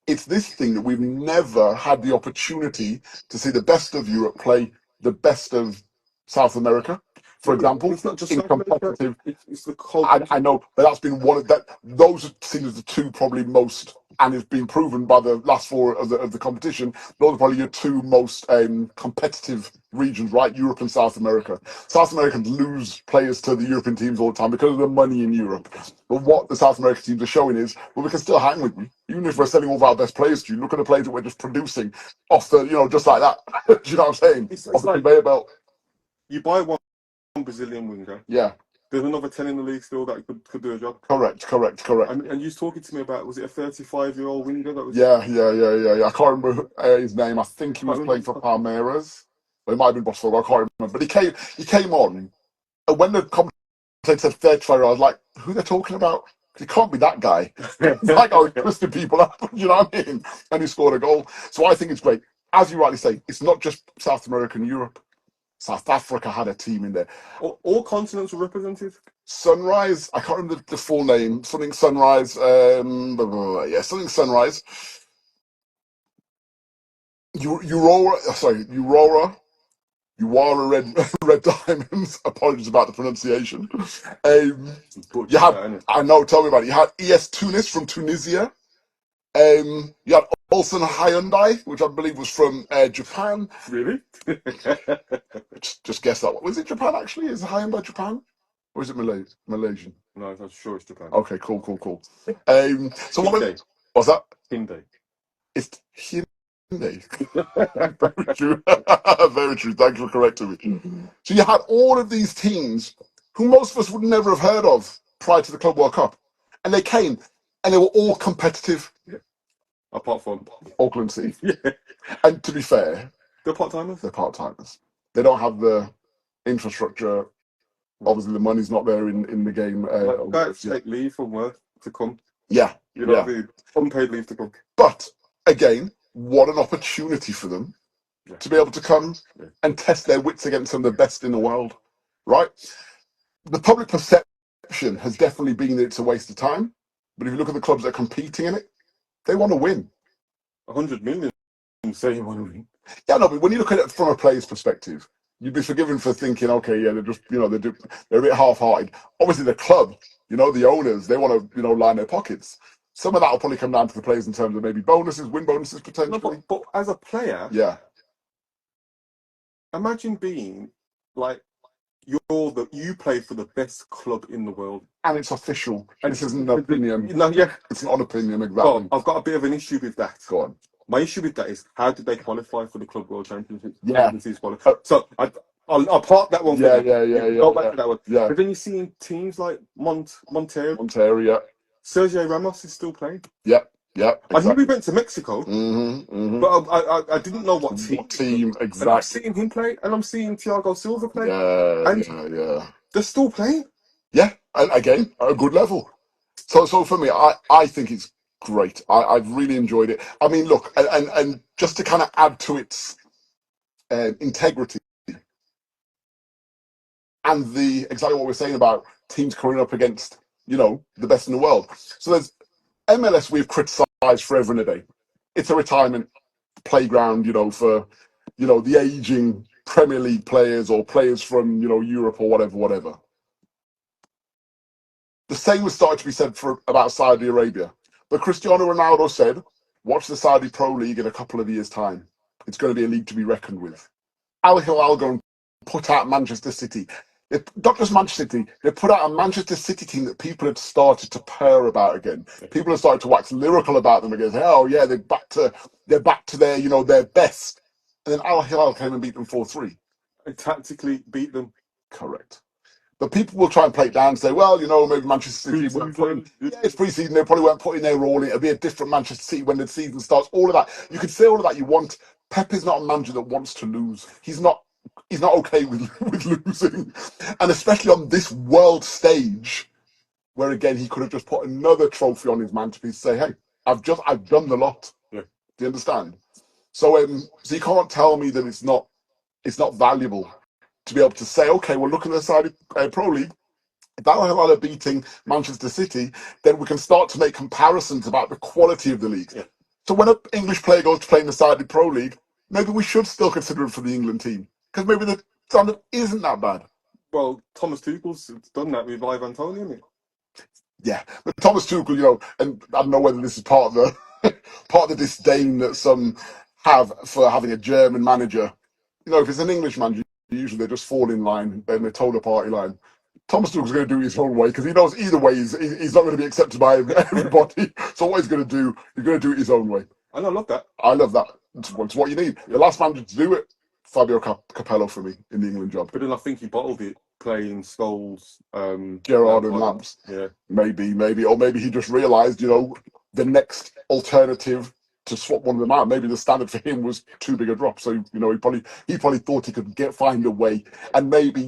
it's this thing that we've never had the opportunity to see the best of Europe play the best of South America. For example, it's not just in competitive, it's the whole. I know, but that's been one of that. Those seem as the two probably most, and it's been proven by the last four of the competition. Those are probably your two most competitive regions, right? Europe and South America. South Americans lose players to the European teams all the time because of the money in Europe. But what the South American teams are showing is, well, we can still hang with you, even if we're selling all of our best players to you. Look at the players that we're just producing off the, just like that. Do you know what I'm saying? It's off the like conveyor belt. You buy one Brazilian winger. Yeah. There's another 10 in the league still that could do a job. Correct. And you was talking to me about, was it a 35-year-old winger that was? Yeah. I can't remember his name. I think he was playing for Palmeiras. But it might have been Botafogo. I can't remember. But he came on, and when the commentator said 35, I was like, who they're talking about? He can't be that guy. It's like how he twisted people up, you know what I mean? And he scored a goal. So I think it's great. As you rightly say, it's not just South America and Europe. South Africa had a team in there. All continents were represented. Sunrise, I can't remember the full name. Something Sunrise. Something Sunrise. Aurora Red Diamonds. Apologies about the pronunciation. You had, I know, tell me about it. You had ES Tunis from Tunisia. You had Olsen Hyundai, which I believe was from Japan. Really? Just guess that one. Was it Japan actually? Is Hyundai Japan? Or is it Malaysian? No, I'm sure it's Japan. Okay, cool. So what's that? Hyundai. It's Hyundai. Very true. Very true. Thank you for correcting me. So you had all of these teams who most of us would never have heard of prior to the Club World Cup. And they came and they were all competitive. Yeah. Apart from Auckland City. Yeah. And to be fair, they're part-timers. They're part-timers. They don't have the infrastructure. Obviously, the money's not there in the game. Guys take leave from work to come. Yeah. You know what I mean? Unpaid leave to come. But again, what an opportunity for them to be able to come and test their wits against some of the best in the world, right? The public perception has definitely been that it's a waste of time. But if you look at the clubs that are competing in it, they want to win. 100 million say you want to win. Yeah, no, but when you look at it from a player's perspective, you'd be forgiven for thinking, okay, yeah, they're just, they're a bit half-hearted. Obviously, the club, the owners, they want to, line their pockets. Some of that will probably come down to the players in terms of maybe bonuses, win bonuses potentially. No, but as a player, imagine being like you play for the best club in the world, and it's official. And this isn't an opinion. It's not an opinion exactly. Well, I've got a bit of an issue with that. Go on. My issue with that is how did they qualify for the Club World Championship? Yeah. So I'll park that one. Go back to that one. Yeah. But then you're seeing teams like Montero. Yeah. Sergio Ramos is still playing. Yeah. Yeah. Exactly. I knew we went to Mexico, but I didn't know what team exactly. And I'm seeing him play, and I'm seeing Thiago Silva play. Yeah. They're still playing. Yeah, and again, at a good level. So for me, I think it's great. I've really enjoyed it. I mean, look, and just to kind of add to its integrity and exactly what we're saying about teams coming up against, the best in the world. So there's MLS we've criticised forever and a day. It's a retirement playground, for, the aging Premier League players or players from, Europe or whatever. The same was started to be said about Saudi Arabia. But Cristiano Ronaldo said, watch the Saudi Pro League in a couple of years' time. It's going to be a league to be reckoned with. Al Hilal go and put out Manchester City. Not just Manchester City, they put out a Manchester City team that people had started to purr about again. People have started to wax lyrical about them again. Oh yeah, they're back to their, their best. And then Al Hilal came and beat them 4-3. And tactically beat them. Correct. But people will try and play it down and say, well, maybe Manchester City weren't putting... Yeah, it's pre-season. They probably weren't putting their all in. It'll be a different Manchester City when the season starts. All of that. You can say all of that you want. Pep is not a manager that wants to lose. He's not okay with losing. And especially on this world stage, where, again, he could have just put another trophy on his mantelpiece to say, hey, I've done the lot. Yeah. Do you understand? So you can't tell me that it's not valuable to be able to say, okay, well, look at the Saudi Pro League. If Al Hilal are beating Manchester City, then we can start to make comparisons about the quality of the league. Yeah. So when an English player goes to play in the Saudi Pro League, maybe we should still consider him for the England team because maybe the standard isn't that bad. Well, Thomas Tuchel's done that with Ivan Toney, hasn't he? Yeah, but Thomas Tuchel, and I don't know whether this is part of the disdain that some have for having a German manager. If it's an English manager, usually they just fall in line and they're told a party line. Thomas Tuchel's going to do it his own way because he knows either way he's not going to be accepted by everybody. So what he's going to do it his own way. And I love that. I love that. It's what you need. The last manager to do it, Fabio Capello for me in the England job. But then I think he bottled it playing Scholes, Gerrard and Lamps. Yeah. Maybe, or maybe he just realised, the next alternative to swap one of them out. Maybe the standard for him was too big a drop. So, he probably thought he could find a way. And maybe,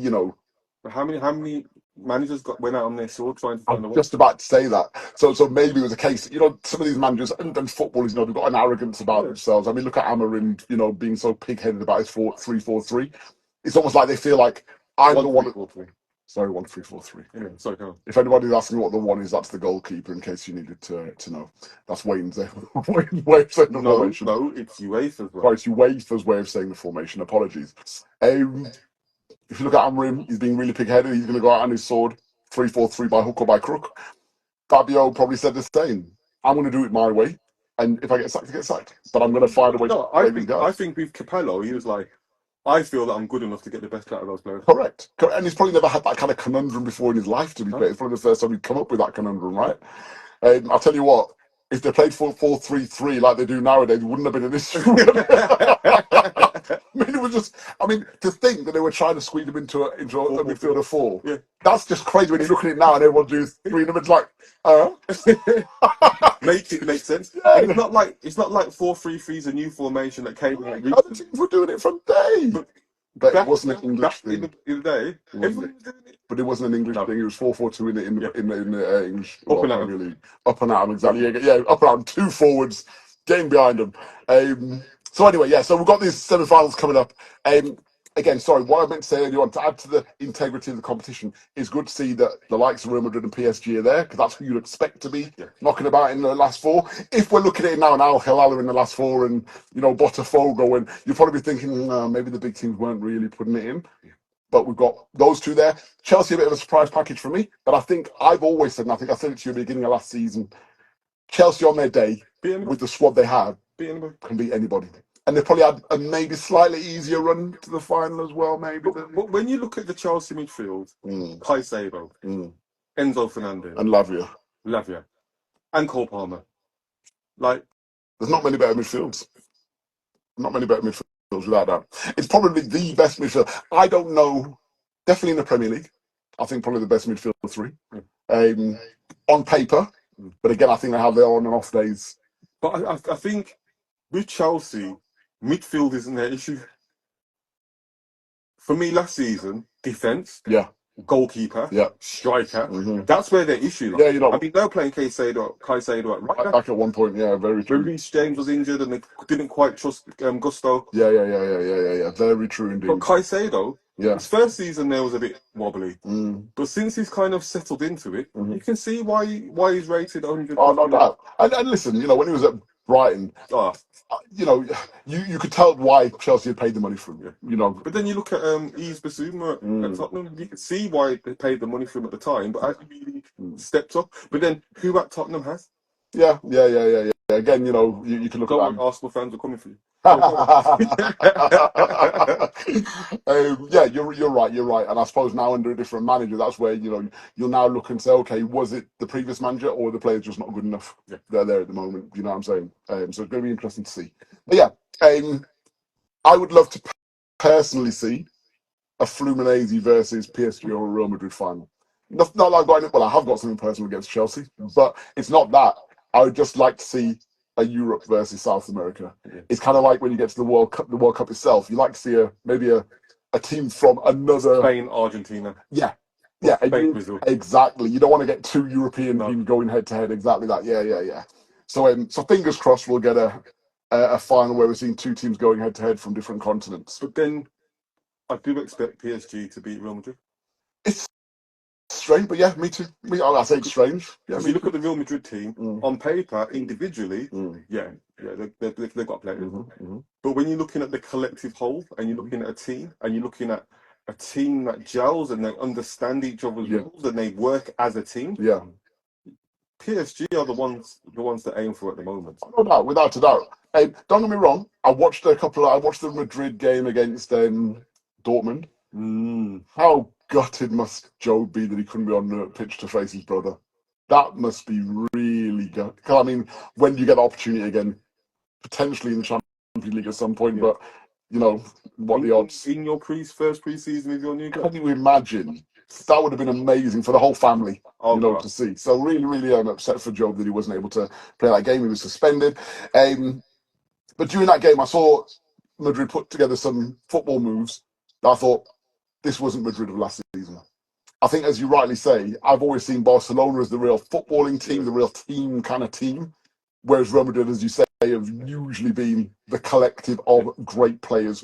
How many managers went out on their sword trying to find a I'm way. just about to say that. So maybe it was a case, some of these managers and footballers, they've got an arrogance about themselves. I mean, look at Amarin, being so pig-headed about his 3-4-3. It's almost like they feel like I'm the one. 1-3-4-3. Sorry, 1-3-4-3. Yeah, sorry, go on. If anybody's asking what the one is, that's the goalkeeper. In case you needed to know, that's Wayne's way of saying the formation. No, it's UEFA's way. Sorry, it's UEFA's way of saying the formation. Apologies. If you look at Amarim, he's being really pig-headed. He's going to go out on his sword, 3-4-3 by hook or by crook. Fabio probably said the same. I'm going to do it my way, and if I get sacked, I get sacked. But I'm going to find a way to play these guys. I think with Capello, he was like, I feel that I'm good enough to get the best out of those players. Correct. And he's probably never had that kind of conundrum before in his life, to be fair. It's probably the first time he'd come up with that conundrum, right? I'll tell you what, if they played 4-3-3 like they do nowadays, it wouldn't have been an issue. It was just, to think that they were trying to squeeze him into a midfield of 4. Yeah. That's just crazy when you look at it now and everyone does 3 of them. It's like, Makes sense. Yeah. And it's not like 4-3-3 is a new formation that came out. Other teams were doing it from day. But it wasn't an English thing. In the day, everyone was doing it. But it wasn't an English thing. It was 4-4-2 in the English Premier League. Up and out, exactly. Yeah, up and out, 2 forwards, getting behind them. So anyway, so we've got these semi-finals coming up. Again, sorry, what I meant to say earlier on, to add to the integrity of the competition, is good to see that the likes of Real Madrid and PSG are there, because that's who you'd expect to be knocking about in the last 4. If we're looking at it now, and Al Hilal are in the last 4, and Botafogo, and you'll probably be thinking, maybe the big teams weren't really putting it in. But we've got those 2 there. Chelsea, a bit of a surprise package for me. But I think I've always said, and I think I said it to you at the beginning of last season, Chelsea on their day, with the squad they have, can beat anybody. And they probably had a maybe slightly easier run to the final as well, maybe. But when you look at the Chelsea midfield, Caicedo, Enzo Fernandez, and Lavia, and Cole Palmer, there's not many better midfields. Not many better midfields without that. It's probably the best midfield. I don't know. Definitely in the Premier League, I think probably the best midfield 3 on paper. But again, I think they have their on and off days. But I think with Chelsea, midfield isn't their issue. For me, last season, defense, goalkeeper, striker, that's where their issue. They were playing Caicedo at right back at one point. Yeah, very true. Reece James was injured, and they didn't quite trust Gusto. Yeah. Very true indeed. But Caicedo, his first season there was a bit wobbly, but since he's kind of settled into it, you can see why he's rated 100. Oh, no doubt. And listen, when he was at Brighton, you could tell why Chelsea had paid the money for him. But then you look at Yves Bissouma at Tottenham, you can see why they paid the money for him at the time, but has he really stepped up? But then who at Tottenham has? Yeah. Again, you can look at that. Arsenal fans are coming for you. You're right. And I suppose now under a different manager, that's where you'll now look and say, okay, was it the previous manager or the players just not good enough? They're there at the moment. You know what I'm saying? So it's going to be interesting to see. But I would love to personally see a Fluminense versus PSG or a Real Madrid final. Not like I have got something personal against Chelsea, but it's not that. I would just like to see a Europe versus South America. It's kind of like when you get to the World Cup itself, you like to see maybe a team from another Spain, Argentina. Yeah, Spain, Brazil. Exactly. You don't want to get 2 European teams going head to head. Exactly that. Yeah. So fingers crossed we'll get a final where we're seeing 2 teams going head to head from different continents. But then I do expect PSG to beat Real Madrid. It's strange, but me too. I say it's strange. If you look at the Real Madrid team on paper, individually, they've got players. But when you're looking at the collective whole, and you're looking at a team, and you're looking at a team that gels and they understand each other's rules and they work as a team. PSG are the ones that aim for at the moment. No doubt, without a doubt. Don't get me wrong. I watched the Madrid game against Dortmund. How gutted must Joe be that he couldn't be on the pitch to face his brother? That must be really good. Because when you get the opportunity again, potentially in the Champions League at some point, but what the odds? In your first pre-season with your new guy? Can you imagine? That would have been amazing for the whole family, to see. So really, really, I'm upset for Joe that he wasn't able to play that game. He was suspended. But during that game, I saw Madrid put together some football moves that I thought, this wasn't Madrid of last season. I think, as you rightly say, I've always seen Barcelona as the real footballing team, the real team kind of team, whereas Real Madrid, as you say, have usually been the collective of great players,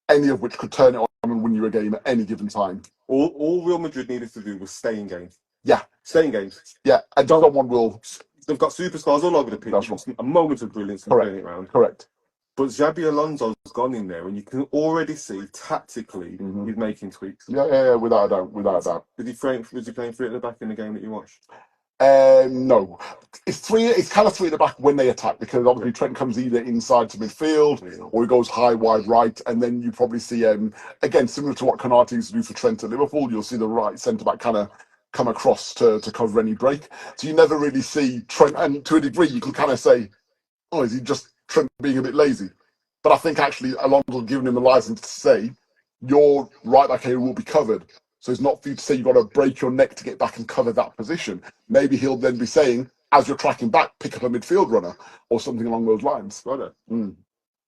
any of which could turn it on and win you a game at any given time. All Real Madrid needed to do was stay in games. Yeah. Stay in games. Yeah, and someone will... They've got superstars all over the pitch. That's right. A moment of brilliance and turn it around. Correct. But Xabi Alonso's gone in there, and you can already see tactically he's making tweaks. Yeah, without a doubt, without a doubt. Was he playing three at the back in the game that you watched? No, it's three. It's kind of three at the back when they attack, because obviously Trent comes either inside to midfield or he goes high, wide right, and then you probably see again, similar to what Konate used to do for Trent at Liverpool. You'll see the right centre back kind of come across to cover any break. So you never really see Trent, and to a degree you can kind of say, oh, is he just Trent being a bit lazy? But I think actually Alonso giving him the license to say, your right back here will be covered. So it's not for you to say you've got to break your neck to get back and cover that position. Maybe he'll then be saying, as you're tracking back, pick up a midfield runner or something along those lines. Brother, when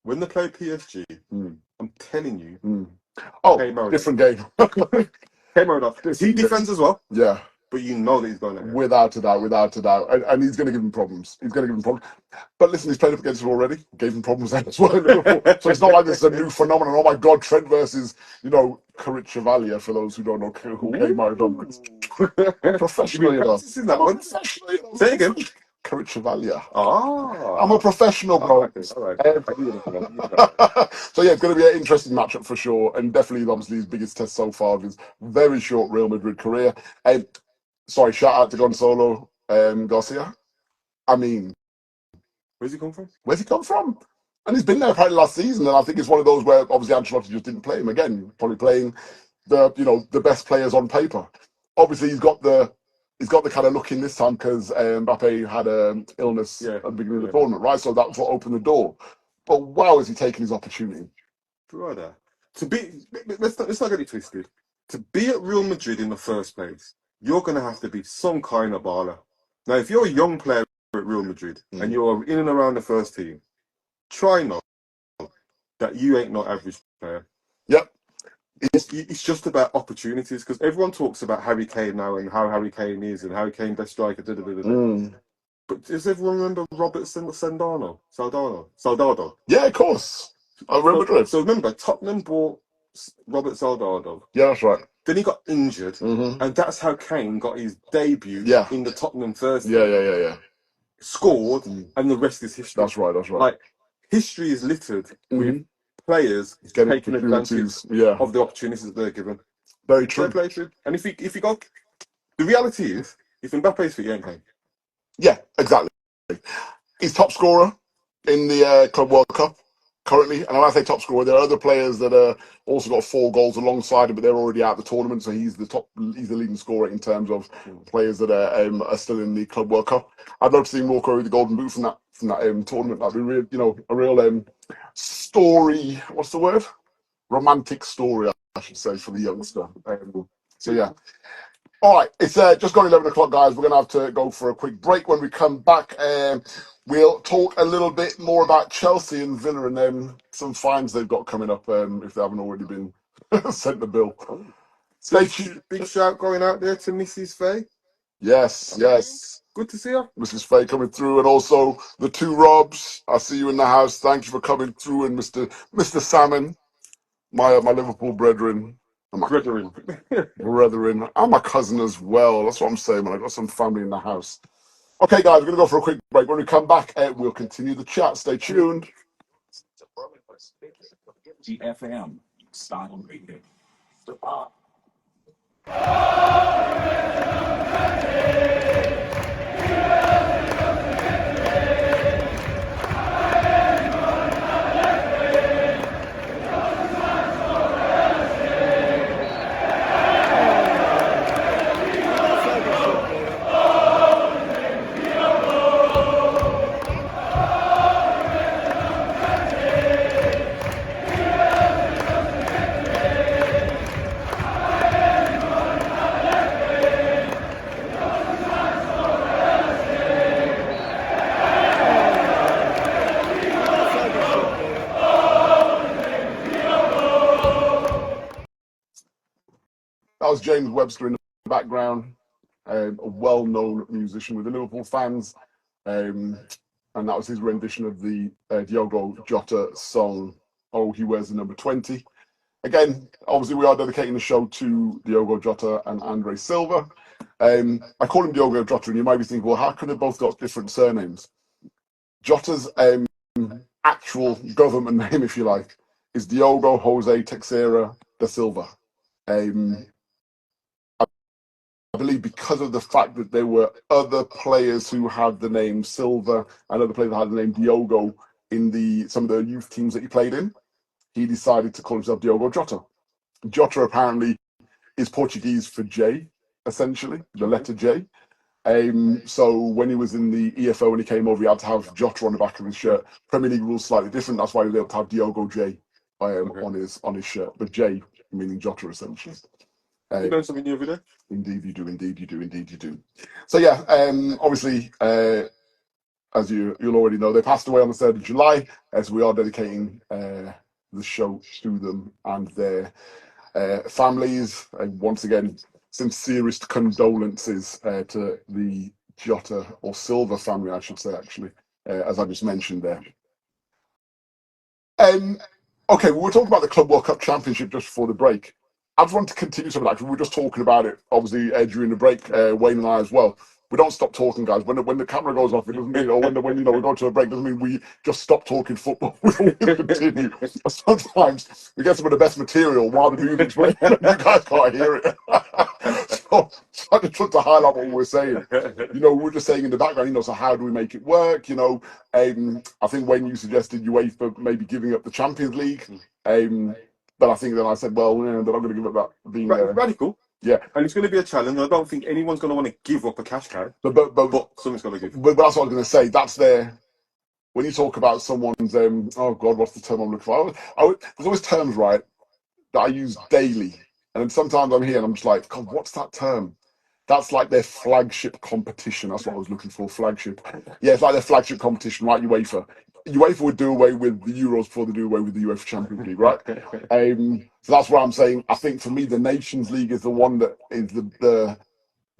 they play PSG, I'm telling you. Oh, different game. He defends as well. Yeah. But you know that he's going to. Without a doubt. And he's going to give him problems. But listen, he's played up against him already. Gave him problems then as well. So it's not like this is a new phenomenon. Oh my God, Trent versus, Kvaratskhelia, for those who don't know who came out of professional, practicing that one. Say again. Kvaratskhelia. Ah. I'm a professional, bro. All right. So yeah, it's going to be an interesting matchup for sure. And definitely, obviously, his biggest test so far of his very short Real Madrid career. Sorry, shout out to Gonzalo Garcia. I mean, where's he come from? And he's been there probably last season, and I think it's one of those where obviously Ancelotti just didn't play him again. Probably playing the best players on paper. Obviously, he's got the kind of look in this time because Mbappe had an illness at the beginning of the tournament, right? So that's what opened the door. But wow, is he taking his opportunity, brother? Let's not get it twisted. To be at Real Madrid in the first place, you're going to have to be some kind of baller. Now, if you're a young player at Real Madrid and you're in and around the first team, try not that you ain't no average player. Yep. It's just about opportunities, because everyone talks about Harry Kane now and how Harry Kane is and Harry Kane best striker. But does everyone remember Robert Saldano? Yeah, of course. I remember. So remember, Tottenham bought Robert Saldano. Yeah, that's right. Then he got injured, and that's how Kane got his debut in the Tottenham first. Yeah. Scored, and the rest is history. That's right. Like, history is littered with players taking advantage of the opportunities that they're given. Very true. And if you go, the reality is, if Mbappe's fit, you ain't playing. Yeah, exactly. He's top scorer in the Club World Cup currently, and when I say top scorer, there are other players that also got 4 goals alongside him, but they're already out of the tournament. So he's the leading scorer in terms of players that are still in the Club World Cup. I'd love to see him walk away with the Golden Boot from that tournament. That'd be real, a real story. What's the word? Romantic story, I should say, for the youngster. So yeah. All right, it's just gone 11 o'clock, guys. We're going to have to go for a quick break. When we come back, we'll talk a little bit more about Chelsea and Villa and some fines they've got coming up if they haven't already been sent the bill. Stay tuned. Big shout going out there to Mrs. Faye. Yes. Good to see her. Mrs. Faye coming through, and also the 2 Robs. I see you in the house. Thank you for coming through, and Mr. Salmon, my Liverpool brethren. Brethren. I'm a cousin as well. That's what I'm saying, man. I got some family in the house. Okay, guys, we're going to go for a quick break. When we come back, we'll continue the chat. Stay tuned. GFM style radio. That was James Webster in background, a well-known musician with the Liverpool fans, and that was his rendition of the Diogo Jota song, "Oh, He Wears the Number 20." Again, obviously, we are dedicating the show to Diogo Jota and Andre Silva. I call him Diogo Jota, and you might be thinking, well, how can they both got different surnames? Jota's actual government name, if you like, is Diogo Jose Teixeira da Silva. I believe because of the fact that there were other players who had the name Silva and other players that had the name Diogo in some of the youth teams that he played in, he decided to call himself Diogo Jota. Jota apparently is Portuguese for J, essentially, the letter J. So when he was in the EFO, when he came over, he had to have Jota on the back of his shirt. Premier League rules slightly different. That's why he was able to have Diogo J on his shirt, but J meaning Jota essentially. You learn something new every day. Indeed you do, indeed you do, indeed you do. So yeah, obviously, as you'll already know, they passed away on the 3rd of July, as we are dedicating the show to them and their families. Once again, sincerest condolences to the Jota or Silva family, I should say, actually, as I just mentioned there. Okay, we were talking about the Club World Cup Championship just before the break. I just want to continue some of that. We were just talking about it, obviously, during the break, Wayne and I as well. We don't stop talking, guys. When the camera goes off, it doesn't mean, or when we go to a break, doesn't mean we just stop talking football. We always continue. Sometimes we get some of the best material while the music's playing, and you guys can't hear it. so I just want to highlight what we're saying. We're just saying in the background. So how do we make it work? I think when you suggested UEFA maybe giving up the Champions League, but I think then I said, well, they're not going to give up that being radical. Yeah, and it's going to be a challenge. I don't think anyone's going to want to give up a cash cow. But someone's going to give. But that's what I was going to say. That's when you talk about someone's oh God, what's the term I'm looking for? There's always terms, right, that I use daily, and then sometimes I'm here and I'm just like, God, what's that term? That's like their flagship competition. That's what I was looking for. Flagship. Yeah, it's like their flagship competition, right? UEFA. UEFA would do away with the Euros before they do away with the UEFA Champions League, right? So that's what I'm saying. I think for me, the Nations League is the one that is the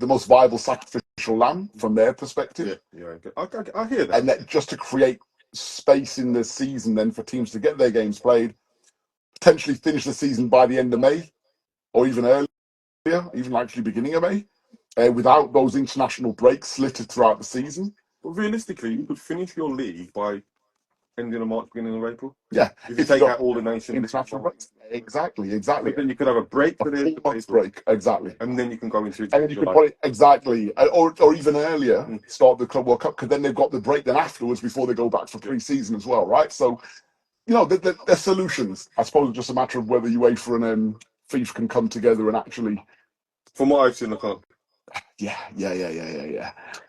most viable sacrificial lamb from their perspective. Yeah, I hear that. And that just to create space in the season then for teams to get their games played, potentially finish the season by the end of May or even earlier, even actually beginning of May, without those international breaks slitted throughout the season. But realistically, you could finish your league by ending of March, beginning of April. Yeah, if you take out all the nations. International breaks. Exactly. But then you could have a break for the break, exactly. And then you can go into and then you could put it exactly, or even earlier, start the Club World Cup, because then they've got the break then afterwards before they go back for pre-season as well, right? So, they're solutions. I suppose it's just a matter of whether UEFA and FIFA can come together and actually. From what I've seen, I can't. Yeah.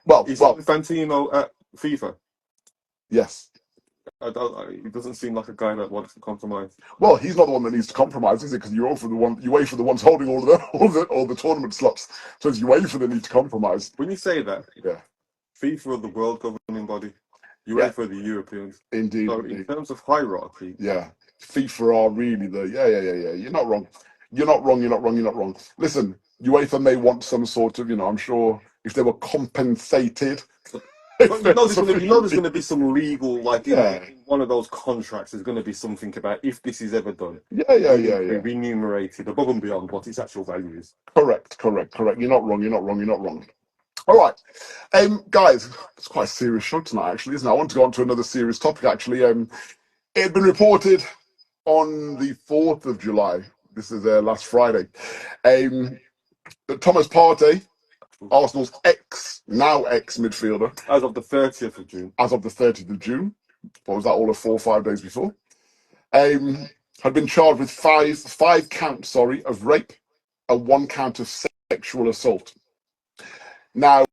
Well, Fantino at FIFA. Yes. He doesn't seem like a guy that wants to compromise. Well, he's not the one that needs to compromise, is it? Because UEFA the ones holding all the tournament slots. So it's UEFA that need to compromise. When you say that, yeah, FIFA are the world governing body, UEFA are the Europeans. Indeed. So in terms of hierarchy, FIFA are really the You're not wrong. You're not wrong. Listen, UEFA may want some sort of, I'm sure if they were compensated. But there's going to be some legal, in one of those contracts, there's going to be something about if this is ever done. Yeah. Remunerated above and beyond what its actual value is. Correct. You're not wrong. All right, guys, it's quite a serious show tonight, actually, isn't it? I want to go on to another serious topic, actually. It had been reported on the 4th of July. This is last Friday. Tomas Partey, Arsenal's now ex midfielder, as of the 30th of June. What was that? All of 4 or 5 days before. Had been charged with five counts, of rape and 1 count of sexual assault. Now,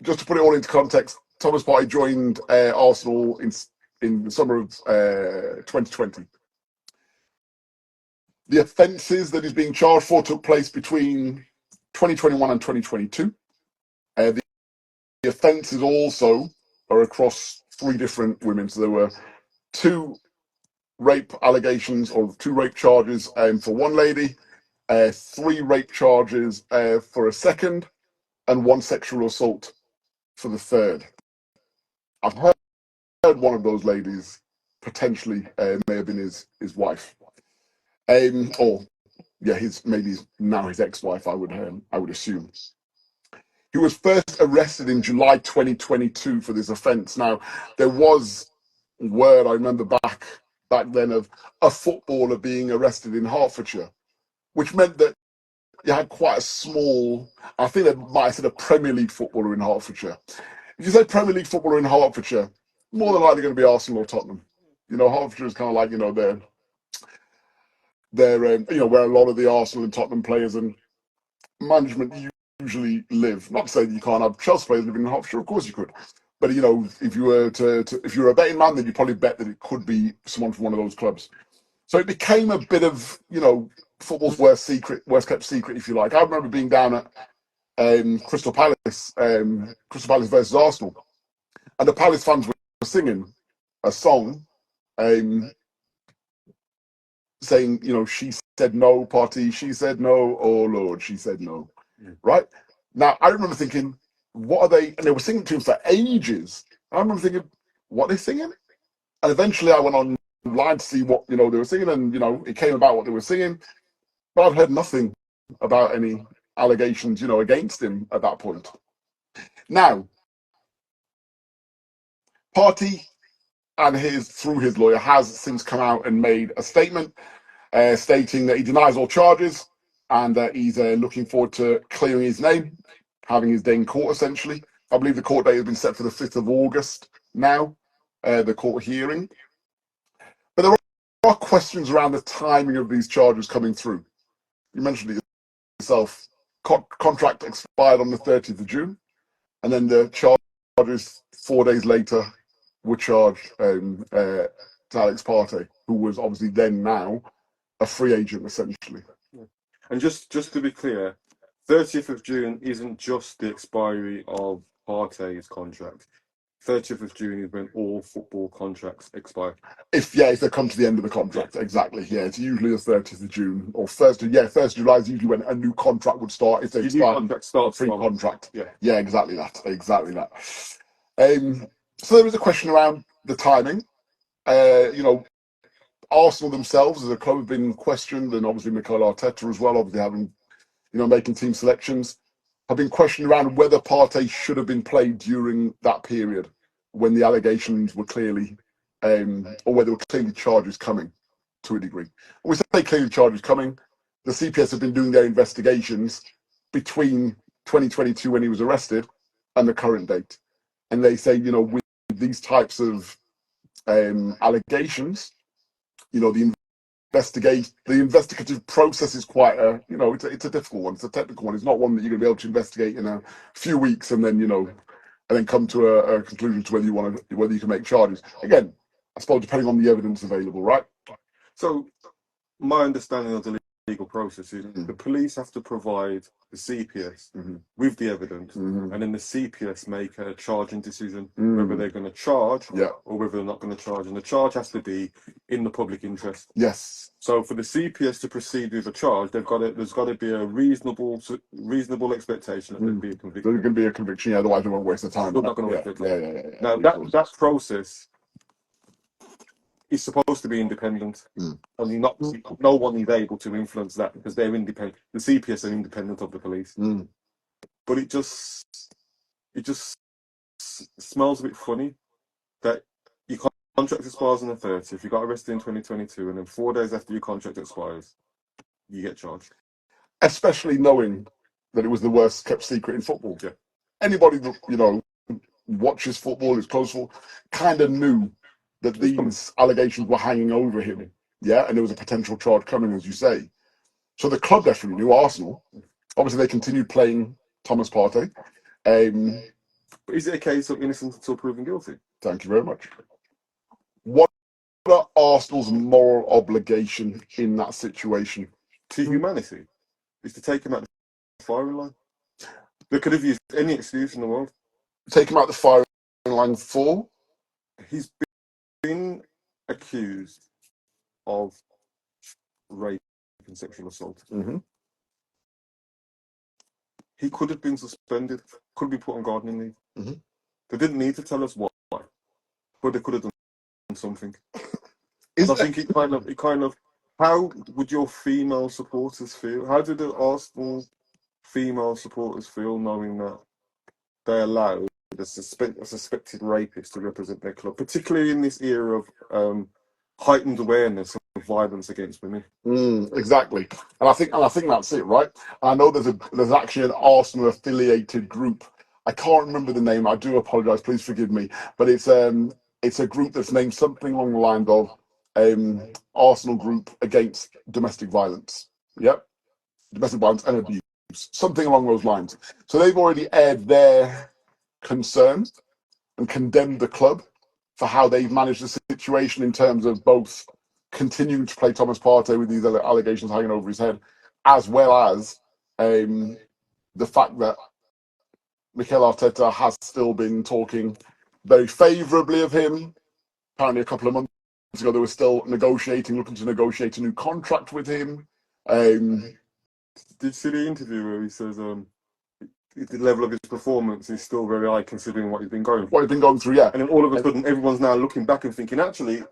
just to put it all into context, Tomas Partey joined Arsenal in the summer of 2020. The offences that he's being charged for took place between 2021 and 2022. The offences also are across 3 different women. So there were 2 rape allegations or 2 rape charges for one lady, 3 rape charges for a second, and 1 sexual assault for the third. I've heard one of those ladies potentially may have been his wife, or yeah, maybe now his ex-wife. I would assume. He was first arrested in July 2022 for this offence. Now, there was word, I remember back then, of a footballer being arrested in Hertfordshire, which meant that you had quite a small, I think they might have said a Premier League footballer in Hertfordshire. If you say Premier League footballer in Hertfordshire, more than likely going to be Arsenal or Tottenham. Hertfordshire is kind of like, they're where a lot of the Arsenal and Tottenham players and management usually live. Not to say that you can't have Chelsea players living in Hertfordshire, of course you could. But if you were if you're a betting man, then you probably bet that it could be someone from one of those clubs. So it became a bit of football's worst kept secret, if you like. I remember being down at Crystal Palace versus Arsenal, and the Palace fans were singing a song, saying, she said no, Partey, she said no, oh Lord, she said no. Right? Now, I remember thinking, what are they? And they were singing to him for ages. I remember thinking, what are they singing? And eventually I went online to see what, they were singing, and, it came about what they were singing. But I've heard nothing about any allegations, against him at that point. Now, Partey and through his lawyer, has since come out and made a statement stating that he denies all charges and that he's looking forward to clearing his name, having his day in court, essentially. I believe the court date has been set for the 5th of August now, the court hearing. But there are questions around the timing of these charges coming through. You mentioned it yourself. Contract expired on the 30th of June, and then the charges 4 days later were charged to Alex Partey, who was obviously now a free agent, essentially. And just to be clear, 30th of June isn't just the expiry of Partey's contract. 30th of June is when all football contracts expire. If they come to the end of the contract, exactly. Yeah, it's usually the 30th of June or 1st of July is usually when a new contract would start. If they start a free contract. Yeah, exactly that. So there is a question around the timing. Arsenal themselves as a club have been questioned, and obviously Mikel Arteta as well, obviously having, making team selections, have been questioned around whether Partey should have been played during that period when the allegations were clearly, or whether there were clearly charges coming to a degree. When we say clearly charges coming, the CPS have been doing their investigations between 2022 when he was arrested and the current date. And they say, with these types of allegations, the investigative process is quite it's a difficult one. It's a technical one. It's not one that you're going to be able to investigate in a few weeks and then come to a conclusion to whether you can make charges. Again, I suppose depending on the evidence available, right? So my understanding of the legal process is the police have to provide the CPS with the evidence, and then the CPS make a charging decision whether they're going to charge or whether they're not going to charge, and the charge has to be in the public interest. Yes. So for the CPS to proceed with a charge, there's got to be a reasonable expectation that there'll be a conviction. There's going to be a conviction, otherwise they won't waste the time. They're not going to waste their time. Yeah. Now that process is supposed to be independent, and no one is able to influence that because they're independent. The CPS are independent of the police, but it just smells a bit funny that your contract expires on the 30th. You got arrested in 2022, and then 4 days after your contract expires, you get charged. Especially knowing that it was the worst kept secret in football. Yeah. Anybody that watches football, is close to, kind of knew that these allegations were hanging over him, and there was a potential charge coming, as you say. So the club definitely knew. Arsenal, obviously, they continued playing Tomas Partey. But is it a case of innocent until proven guilty? Thank you very much. What are Arsenal's moral obligation in that situation? To humanity, is to take him out the firing line. They could have used any excuse in the world. Take him out the firing line for? He's been accused of rape and sexual assault. he could have been suspended, could be put on gardening leave. Mhm. They didn't need to tell us why, but they could have done something. Is I think it kind of, how would your female supporters feel? How did the Arsenal female supporters feel knowing that they allowed a suspected rapist to represent their club, particularly in this era of heightened awareness of violence against women? exactly, and I think that's it, right? And I know there's actually an Arsenal affiliated group. I can't remember the name. I do apologise. Please forgive me, but it's a group that's named something along the lines of Arsenal Group Against Domestic Violence. Yep, domestic violence and abuse, something along those lines. So they've already aired their concern and condemned the club for how they've managed the situation in terms of both continuing to play Tomas Partey with these allegations hanging over his head, as well as the fact that Mikel Arteta has still been talking very favourably of him. Apparently, a couple of months ago, they were still looking to negotiate a new contract with him. Did you see the interview where he says the level of his performance is still very high considering what he's been going through? Yeah. And then all of a sudden, everyone's now looking back and thinking, actually,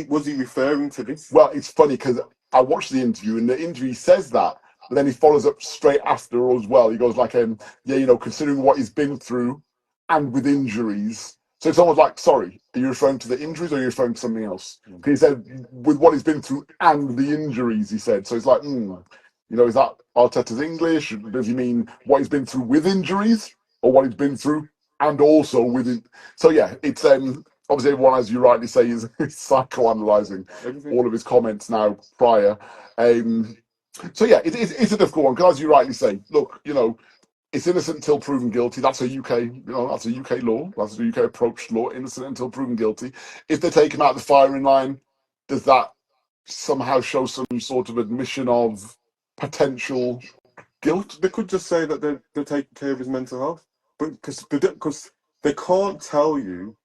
was he referring to this? Well, it's funny because I watched the interview, and the interview says that, but then he follows up straight after as well. He goes like, considering what he's been through and with injuries. So it's almost like, sorry, are you referring to the injuries or are you referring to something else? He said, with what he's been through and the injuries, he said. So it's like, is that Arteta's English? Does he mean what he's been through with injuries or what he's been through and also with it? So yeah, it's obviously everyone, as you rightly say, is psychoanalyzing all of his comments now prior. So yeah, it's a difficult one because, as you rightly say, look, it's innocent until proven guilty. That's a UK, that's a UK law. That's a UK approach law. Innocent until proven guilty. If they take him out of the firing line, does that somehow show some sort of admission of potential guilt? They could just say that they're taking care of his mental health, but because they can't tell you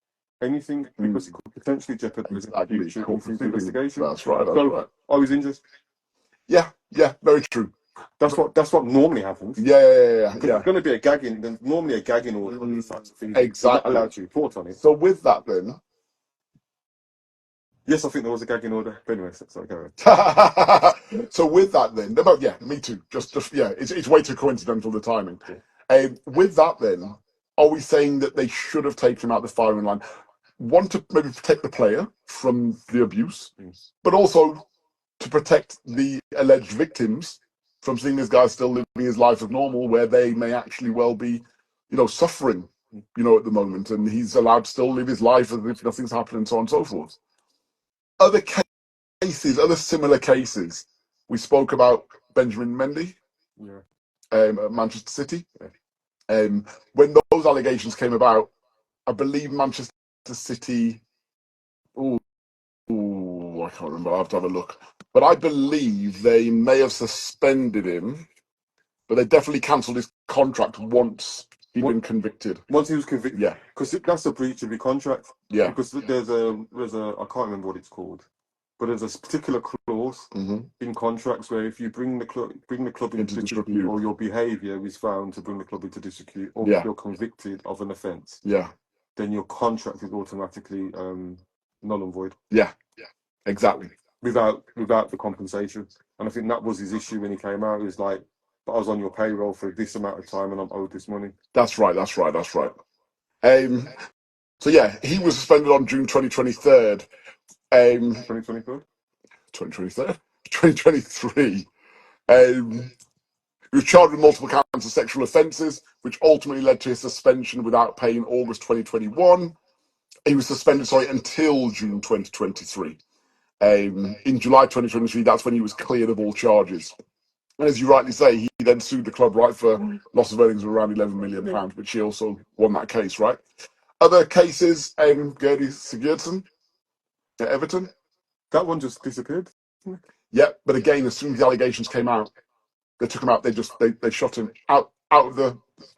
anything because it could potentially jeopardize the future investigation. That's right. I was injured. Yeah, very true. That's what normally happens. Yeah. There's going to be a gagging. There's normally a gagging order on these types of things. Exactly. You're not allowed to report on it. So with that, then. Yes, I think there was a gagging order. But anyway, sorry, go ahead. So with that, then, yeah, me too. Just yeah, it's way too coincidental, the timing. With that, then, are we saying that they should have taken him out the firing line? One, to maybe protect the player from the abuse, but also to protect the alleged victims from seeing this guy still living his life as normal, where they may actually well be, suffering, at the moment, and he's allowed to still live his life as if nothing's happened, and so on and so forth. Other similar cases, we spoke about Benjamin Mendy at Manchester City. When those allegations came about, I believe Manchester City. I can't remember. I have to have a look. But I believe they may have suspended him, but they definitely cancelled his contract once he'd been convicted. Once he was convicted, yeah, because that's a breach of your contract. Yeah, because there's a I can't remember what it's called, but there's a particular clause in contracts where if you bring the club into disrepute, or your behaviour is found to bring the club into disrepute, or if you're convicted of an offence, then your contract is automatically null and void. Yeah, exactly. Without the compensation, and I think that was his issue when he came out. He was like, "But I was on your payroll for this amount of time, and I'm owed this money." That's right. So yeah, he was suspended on June 2023. 2023. He was charged with multiple counts of sexual offences, which ultimately led to his suspension without pay in August 2021. He was suspended, until June 2023. In July 2023, that's when he was cleared of all charges. And as you rightly say, he then sued the club, right, for loss of earnings of around £11 million, which he also won that case, right? Other cases, Gerdie Sigurdsson at Everton. That one just disappeared. Yeah, but again, as soon as the allegations came out, they took him out. They shot him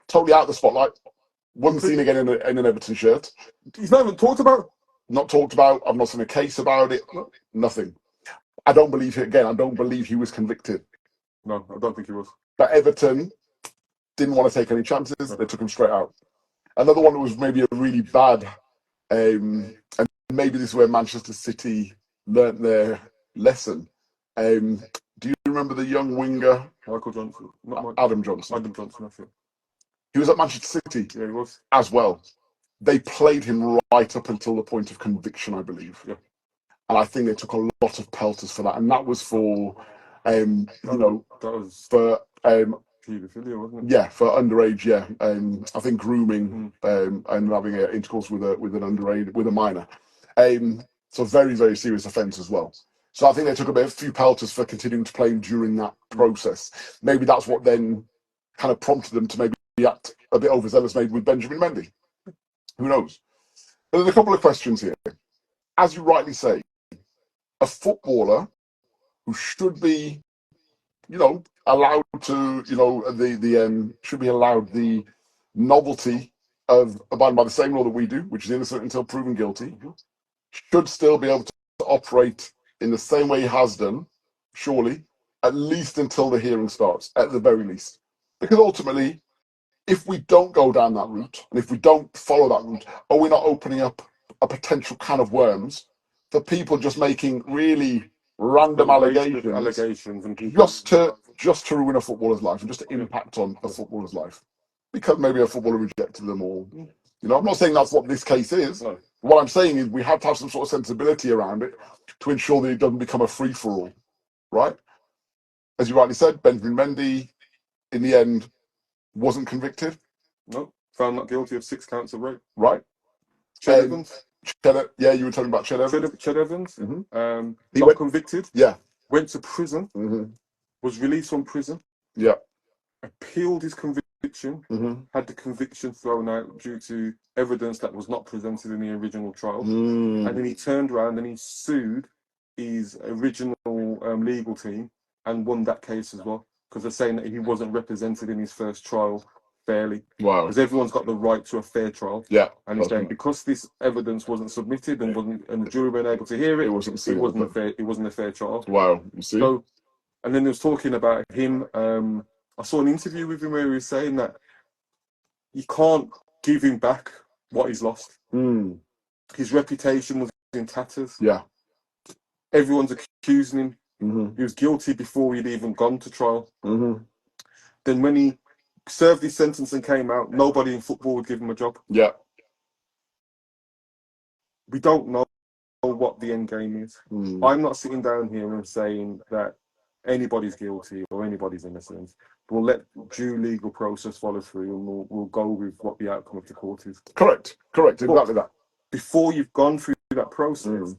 totally out of the spotlight. Wasn't seen again in an Everton shirt. He's not even talked about. Not talked about. I've not seen a case about it. Nothing. I don't believe he was convicted. No, I don't think he was. But Everton, didn't want to take any chances. They took him straight out. Another one was maybe a really bad, and maybe this is where Manchester City learnt their lesson. Do you remember the young winger Michael Johnson, not Mike, Adam Johnson? Adam Johnson, I think. He was at Manchester City Yeah, he was. as well. They played him right up until the point of conviction, I believe. Yeah. And I think they took a lot of pelters for that. And that was for, That was for paedophilia, wasn't it? yeah, for underage, yeah. I think grooming and having an intercourse with an underage, with a minor. So very, very serious offence as well. So I think they took a few pelters for continuing to play him during that process. Maybe that's what then kind of prompted them to maybe act a bit overzealous, maybe with Benjamin Mendy. Who knows? But there's a couple of questions here. As you rightly say, a footballer who should be, allowed to, should be allowed the novelty of abiding by the same law that we do, which is innocent until proven guilty, should still be able to operate in the same way he has done, surely, at least until the hearing starts, at the very least. Because ultimately, if we don't go down that route, and if we don't follow that route, are we not opening up a potential can of worms for people just making really random allegations and people just to ruin a footballer's life and just to impact on a footballer's life because maybe a footballer rejected them, or I'm not saying that's what this case is. No. What I'm saying is we have to have some sort of sensibility around it to ensure that it doesn't become a free for all, right? As you rightly said, Benjamin Mendy in the end wasn't convicted. No, found not guilty of 6 counts of rape. Right. Ched Evans. Yeah, you were talking about Ched Evans. Ched Evans. He not went convicted. Yeah. Went to prison. Was released from prison. Yeah. Appealed his conviction. Had the conviction thrown out due to evidence that was not presented in the original trial. And then he turned around and he sued his original legal team and won that case as well, because they're saying that he wasn't represented in his first trial fairly. Wow. Because everyone's got the right to a fair trial. Yeah. And he's saying because this evidence wasn't submitted and the jury weren't able to hear it, it wasn't a fair trial. Wow. You see? So, and then he was talking about him. I saw an interview with him where he was saying that you can't give him back what he's lost. His reputation was in tatters. Yeah. Everyone's accusing him. He was guilty before he'd even gone to trial. Then when he served his sentence and came out, nobody in football would give him a job. Yeah. We don't know what the end game is. I'm not sitting down here and saying that anybody's guilty or anybody's innocent. We'll let due legal process follow through, and we'll go with what the outcome of the court is. Correct. Exactly that. Before you've gone through that process,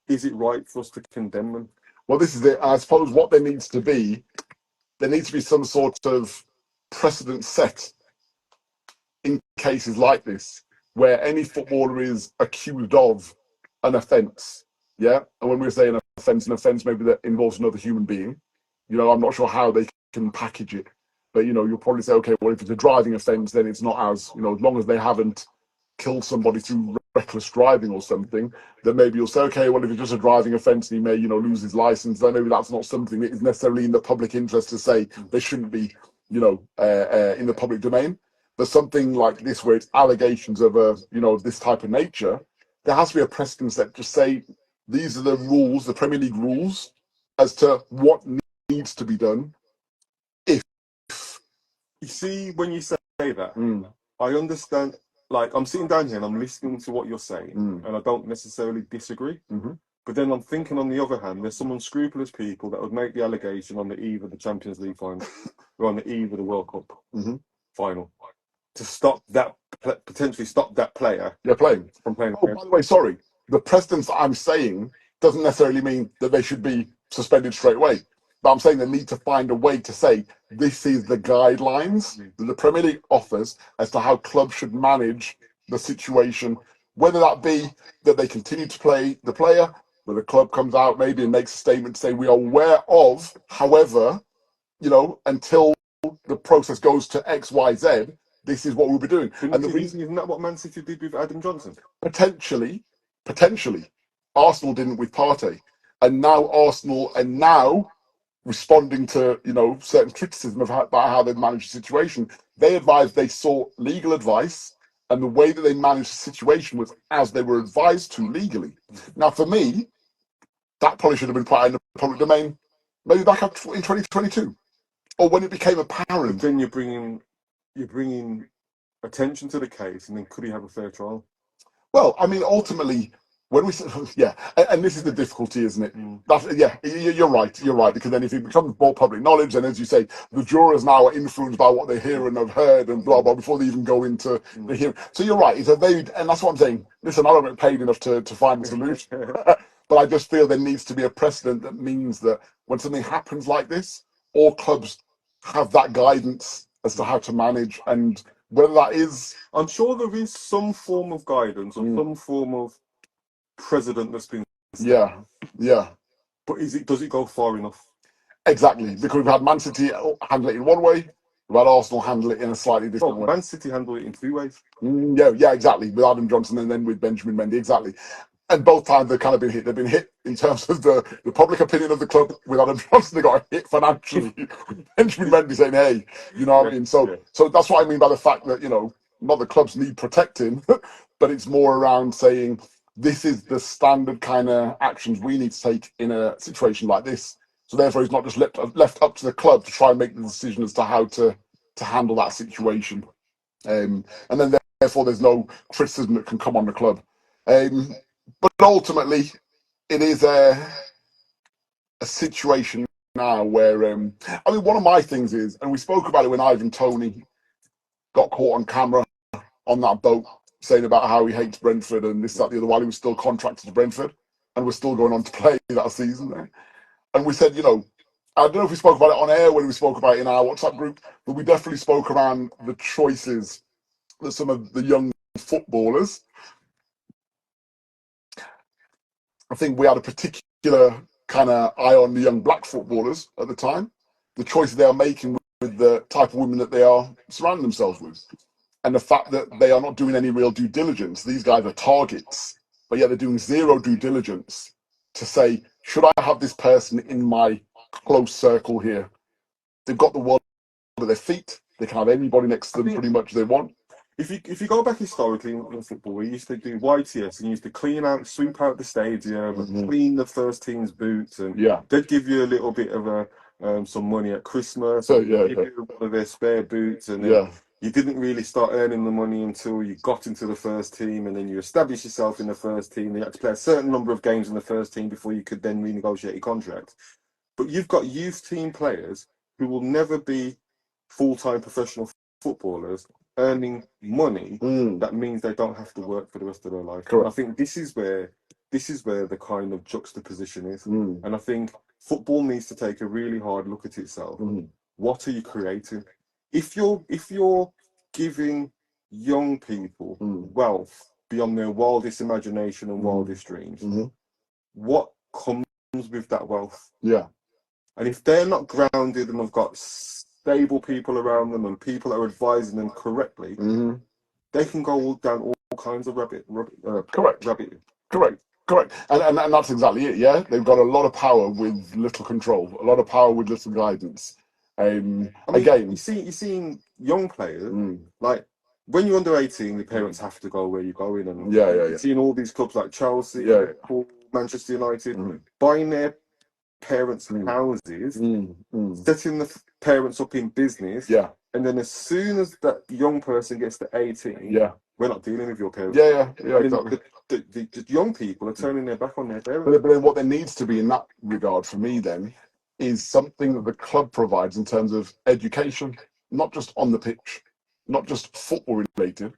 is it right for us to condemn them? Well, this is it. I suppose what there needs to be some sort of precedent set in cases like this, where any footballer is accused of an offence. Yeah, and when we say an offence maybe that involves another human being. I'm not sure how they can package it, but you'll probably say, okay, well, if it's a driving offence, then it's not as as long as they haven't killed somebody through reckless driving or something, then maybe you'll say, okay, well, if it's just a driving offence and he may, lose his license, then maybe that's not something that is necessarily in the public interest to say they shouldn't be, in the public domain. But something like this, where it's allegations of this type of nature, there has to be a precedent set to say these are the rules, the Premier League rules, as to what needs to be done. If you see, when you say that, I understand. Like, I'm sitting down here and I'm listening to what you're saying, and I don't necessarily disagree. But then I'm thinking, on the other hand, there's some unscrupulous people that would make the allegation on the eve of the Champions League final or on the eve of the World Cup final to stop that, potentially stop that player from playing. Oh, by the way, sorry. The precedence that I'm saying doesn't necessarily mean that they should be suspended straight away. But I'm saying they need to find a way to say this is the guidelines that the Premier League offers as to how clubs should manage the situation, whether that be that they continue to play the player, where the club comes out maybe and makes a statement to say we are aware of, however, until the process goes to X, Y, Z, this is what we'll be doing. And the reason isn't that what Man City did with Adam Johnson? Potentially. Arsenal didn't with Partey. And now responding to, certain criticism about how they've managed the situation. They advised they sought legal advice, and the way that they managed the situation was as they were advised to legally. Now, for me, that probably should have been put out in the public domain, maybe back up in 2022, or when it became But apparent. then you're bringing attention to the case, and then could he have a fair trial? Well, I mean, ultimately, when we yeah, and this is the difficulty, isn't it? That's, yeah, you're right, because then if it becomes more public knowledge, and as you say, the jurors now are influenced by what they hear and have heard and blah blah before they even go into the hearing. So you're right, it's a very, and that's what I'm saying. Listen, I don't get paid enough to find the solution, but I just feel there needs to be a precedent that means that when something happens like this, all clubs have that guidance as to how to manage, and whether that is, I'm sure there is some form of guidance or some form of precedent that's been set. yeah. But does it go far enough? Exactly, because we've had Man City handle it in one way, we've had Arsenal handle it in a slightly different way. Man City handle it in two ways. Yeah, exactly. With Adam Johnson and then with Benjamin Mendy, exactly. And both times they've kind of been hit. They've been hit in terms of the public opinion of the club. With Adam Johnson, they got hit financially. Benjamin Mendy saying, "Hey, you know what I mean." So that's what I mean by the fact that not the clubs need protecting, but it's more around saying this is the standard kind of actions we need to take in a situation like this. So therefore, it's not just left up to the club to try and make the decision as to how to handle that situation. And then therefore, there's no criticism that can come on the club. But ultimately, it is a situation now where, I mean, one of my things is, and we spoke about it when Ivan Toney got caught on camera on that boat saying about how he hates Brentford and this, that, the other, while he was still contracted to Brentford and was still going on to play that season. And we said, I don't know if we spoke about it on air when we spoke about it in our WhatsApp group, but we definitely spoke around the choices that some of the young footballers, I think we had a particular kind of eye on the young black footballers at the time, the choices they are making with the type of women that they are surrounding themselves with. And the fact that they are not doing any real due diligence. These guys are targets, but yet they're doing zero due diligence to say, should I have this person in my close circle here? They've got the world at their feet. They can have anybody next to them pretty much they want. If you go back historically in football, we used to do YTS and you used to sweep out the stadium, and clean the first team's boots, and they'd give you a little bit of some money at Christmas. So give you one of their spare boots, and then you didn't really start earning the money until you got into the first team, and then you established yourself in the first team. You had to play a certain number of games in the first team before you could then renegotiate your contract. But you've got youth team players who will never be full-time professional footballers earning money that means they don't have to work for the rest of their life. Correct. And I think this is where the kind of juxtaposition is. And I think football needs to take a really hard look at itself. What are you creating? If you're giving young people wealth beyond their wildest imagination and wildest dreams, what comes with that wealth? And if they're not grounded and have got stable people around them and people that are advising them correctly, they can go down all kinds of rabbit. Correct. And that's exactly it. Yeah, they've got a lot of power with little control, a lot of power with little guidance. Again, you're seeing young players like when you're under 18, the parents have to go where you're going, and you're seeing all these clubs like Chelsea, Liverpool, Manchester United buying their parents' houses, setting the parents up in business, and then as soon as that young person gets to 18, we're not dealing with your parents. Exactly. The young people are turning their back on their parents. But then what there needs to be in that regard for me then is something that the club provides in terms of education, not just on the pitch, not just football related.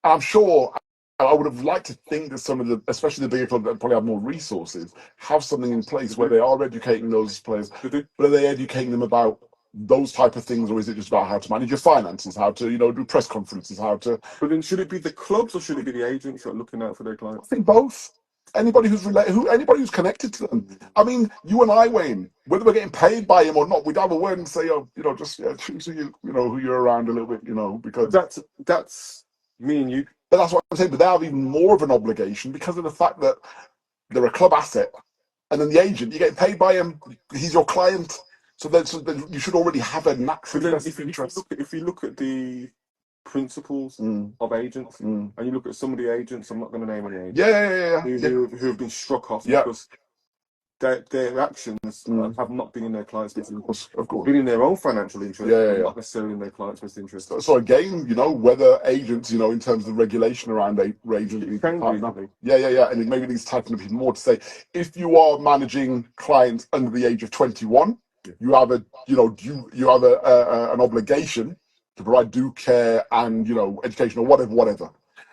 I'm sure I would have liked to think that some of the, especially the bigger clubs that probably have more resources, have something in place where they are educating those players. But are they educating them about those type of things, or is it just about how to manage your finances, how to, do press conferences, how to... But then should it be the clubs or should it be the agents that are looking out for their clients? I think both. Anybody who's anybody who's connected to them. I mean, you and I, Wayne, whether we're getting paid by him or not, we'd have a word and say, just choose who you're around a little bit, because that's me and you. But that's what I'm saying. But they have even more of an obligation because of the fact that they're a club asset, and then the agent, you're getting paid by him. He's your client. So then you should already have a natural But then vested interest. if you look at the principles of agents, and you look at some of the agents, I'm not going to name any agents, Yeah. who have been struck off Yeah. because their actions have not been in their client's best interest. Of course. Been in their own financial interest, Yeah. not necessarily in their client's best interest. So again, whether agents, in terms of the regulation around agents, yeah, and it maybe needs to tighten a bit more to say, if you are managing clients under the age of 21, you have a, you have an obligation to provide due care and education or whatever.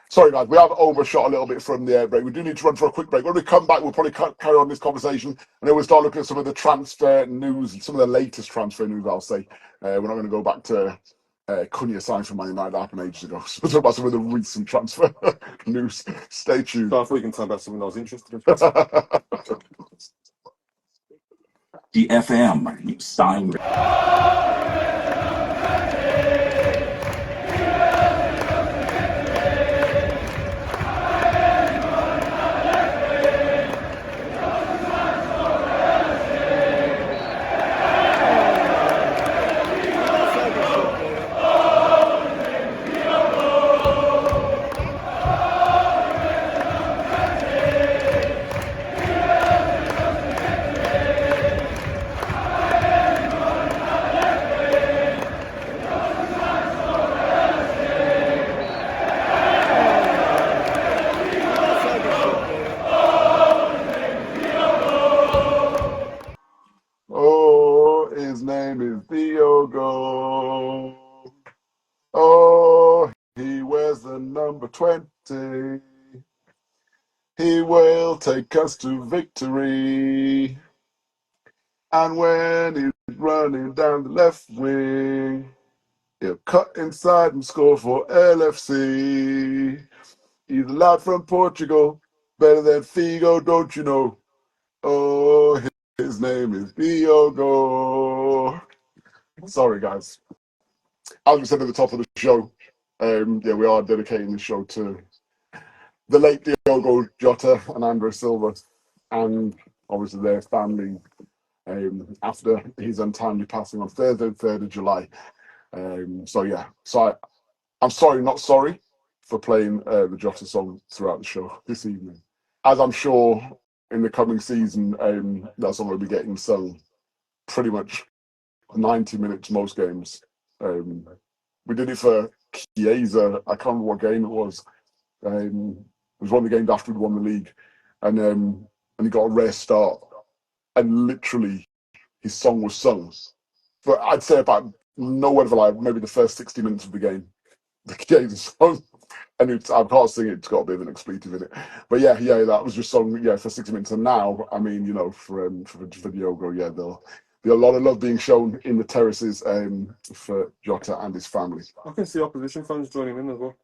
Sorry, guys, we have overshot a little bit from the air break. We do need to run for a quick break. When we come back, we'll probably carry on this conversation, and then we'll start looking at some of the transfer news, some of the latest transfer news, I'll say. We're not going to go back to Cunha signed for Man United that happened ages ago. So we'll talk about some of the recent transfer news. Stay tuned. So I thought you can talk about something I was interested in. The FM style. Oh, his name is Diogo. Oh, he wears the number 20. He will take us to victory. And when he's running down the left wing, he'll cut inside and score for LFC. He's a lad from Portugal, better than Figo, don't you know? Oh, his name is Diogo. Sorry, guys. As we said at the top of the show, we are dedicating the show to the late Diogo Jota and Andre Silva, and obviously their family after his untimely passing on Thursday, 3rd of July. So I'm sorry, not sorry, for playing the Jota song throughout the show this evening. As I'm sure in the coming season, that song will be getting sung pretty much 90 minutes most games. We did it for Chiesa. I can't remember what game it was. It was one of the games after we won the league, and he got a rare start, and literally his song was sung for I'd say about nowhere for like maybe the first 60 minutes of the game. The Chiesa song. And I can't sing it, it's got a bit of an expletive in it. But yeah, that was just sung, for 60 minutes. And now, I mean, for Diogo, there'll be a lot of love being shown in the terraces for Jota and his family. I can see opposition fans joining in as well.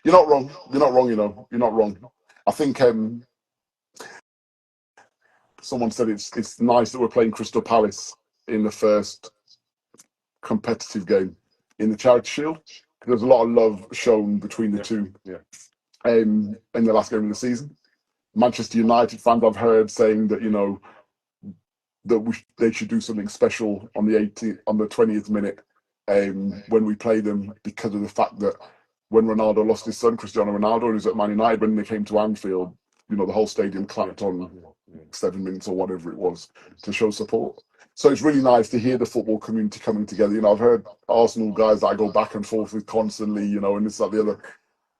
You're not wrong. You're not wrong. I think someone said it's nice that we're playing Crystal Palace in the first competitive game in the Charity Shield. There's a lot of love shown between the two in the last game of the season. Manchester United fans I've heard saying that they should do something special on the 20th minute when we play them, because of the fact that when Ronaldo lost his son Cristiano Ronaldo and he was at Man United, when they came to Anfield, the whole stadium clapped on 7 minutes or whatever it was to show support. So it's really nice to hear the football community coming together. I've heard Arsenal guys that I go back and forth with constantly, and this, that, the other.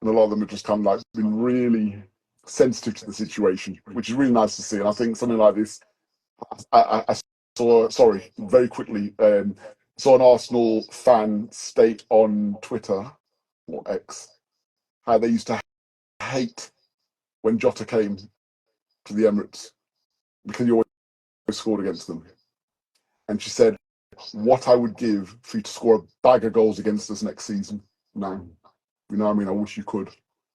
And a lot of them have just kind of like been really sensitive to the situation, which is really nice to see. And I think something like this, I saw, very quickly, saw an Arsenal fan state on Twitter, or X, how they used to hate when Jota came to the Emirates because he always scored against them. And she said, what I would give for you to score a bag of goals against us next season. Now, you know what I mean? I wish you could.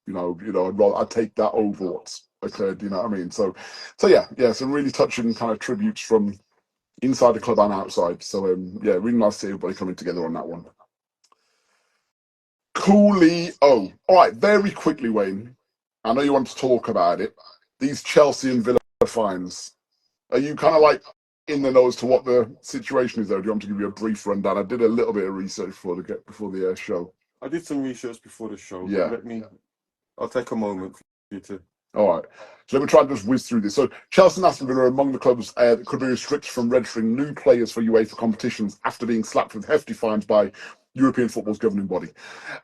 I'd take that over what's occurred, you know what I mean? So some really touching kind of tributes from inside the club and outside. So, really nice to see everybody coming together on that one. Coolio. All right, very quickly, Wayne. I know you want to talk about it. These Chelsea and Villa fines. Are you kind of like in the know as to what the situation is, though? Do you want me to give you a brief rundown? I did a little bit of research before the show. I did some research before the show. Yeah. I'll take a moment for you to. All right. So let me try and just whiz through this. So Chelsea and Aston Villa are among the clubs that could be restricted from registering new players for UEFA competitions after being slapped with hefty fines by European football's governing body.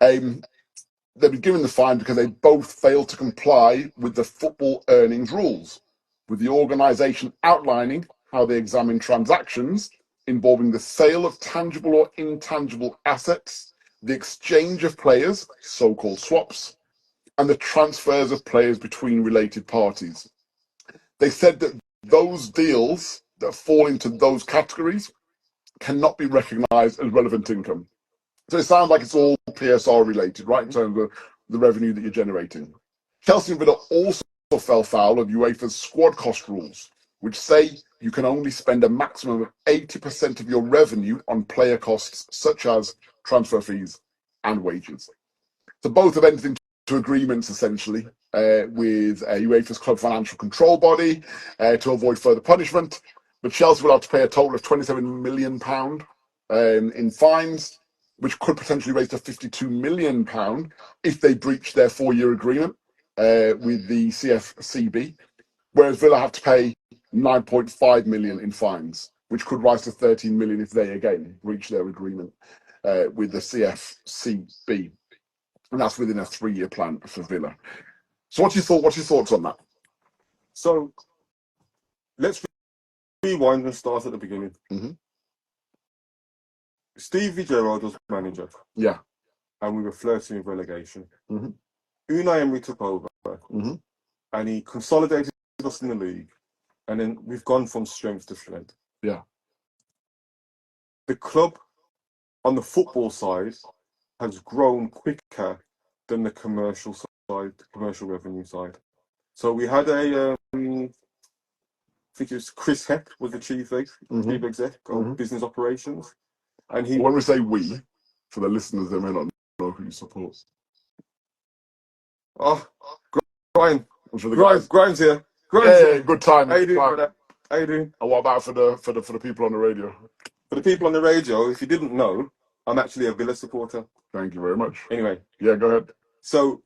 They've been given the fine because they both failed to comply with the football earnings rules, with the organisation outlining how they examine transactions involving the sale of tangible or intangible assets, the exchange of players, so-called swaps, and the transfers of players between related parties. They said that those deals that fall into those categories cannot be recognised as relevant income. So it sounds like it's all PSR related, right, in terms of the revenue that you're generating. Chelsea and Villa also fell foul of UEFA's squad cost rules, which say you can only spend a maximum of 80% of your revenue on player costs, such as transfer fees and wages. So both have entered into agreements, essentially, with UEFA's club financial control body to avoid further punishment. But Chelsea will have to pay a total of £27 million in fines, which could potentially raise to £52 million if they breach their 4-year agreement with the CFCB, whereas Villa have to pay £9.5 million in fines, which could rise to £13 million if they again breach their agreement with the CFCB, and that's within a 3-year plan for Villa. So, what's your thoughts on that? So, let's rewind and start at the beginning. Mm-hmm. Stevie Gerrard was manager. Yeah. And we were flirting with relegation. Mm-hmm. Unai Emery took over, and he consolidated us in the league, and then we've gone from strength to strength. Yeah. The club, on the football side, has grown quicker than the commercial side, the commercial revenue side. So we had I think it was Chris Heck was the chief exec of business operations. And when we say we, for the listeners, they may not know who you support. Grimes here. Yeah, good time. How you doing, brother? How you doing? And what about for the people on the radio? For the people on the radio, if you didn't know, I'm actually a Villa supporter. Thank you very much. Anyway. Yeah, go ahead. So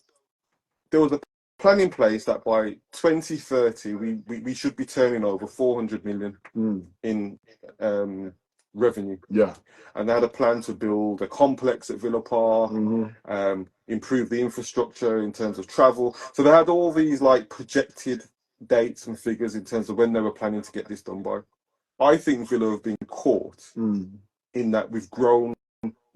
there was a plan in place that by 2030 we should be turning over 400 million in revenue. Yeah. And they had a plan to build a complex at Villa Park, improve the infrastructure in terms of travel. So they had all these like projected dates and figures in terms of when they were planning to get this done by. I think Villa have been caught in that we've grown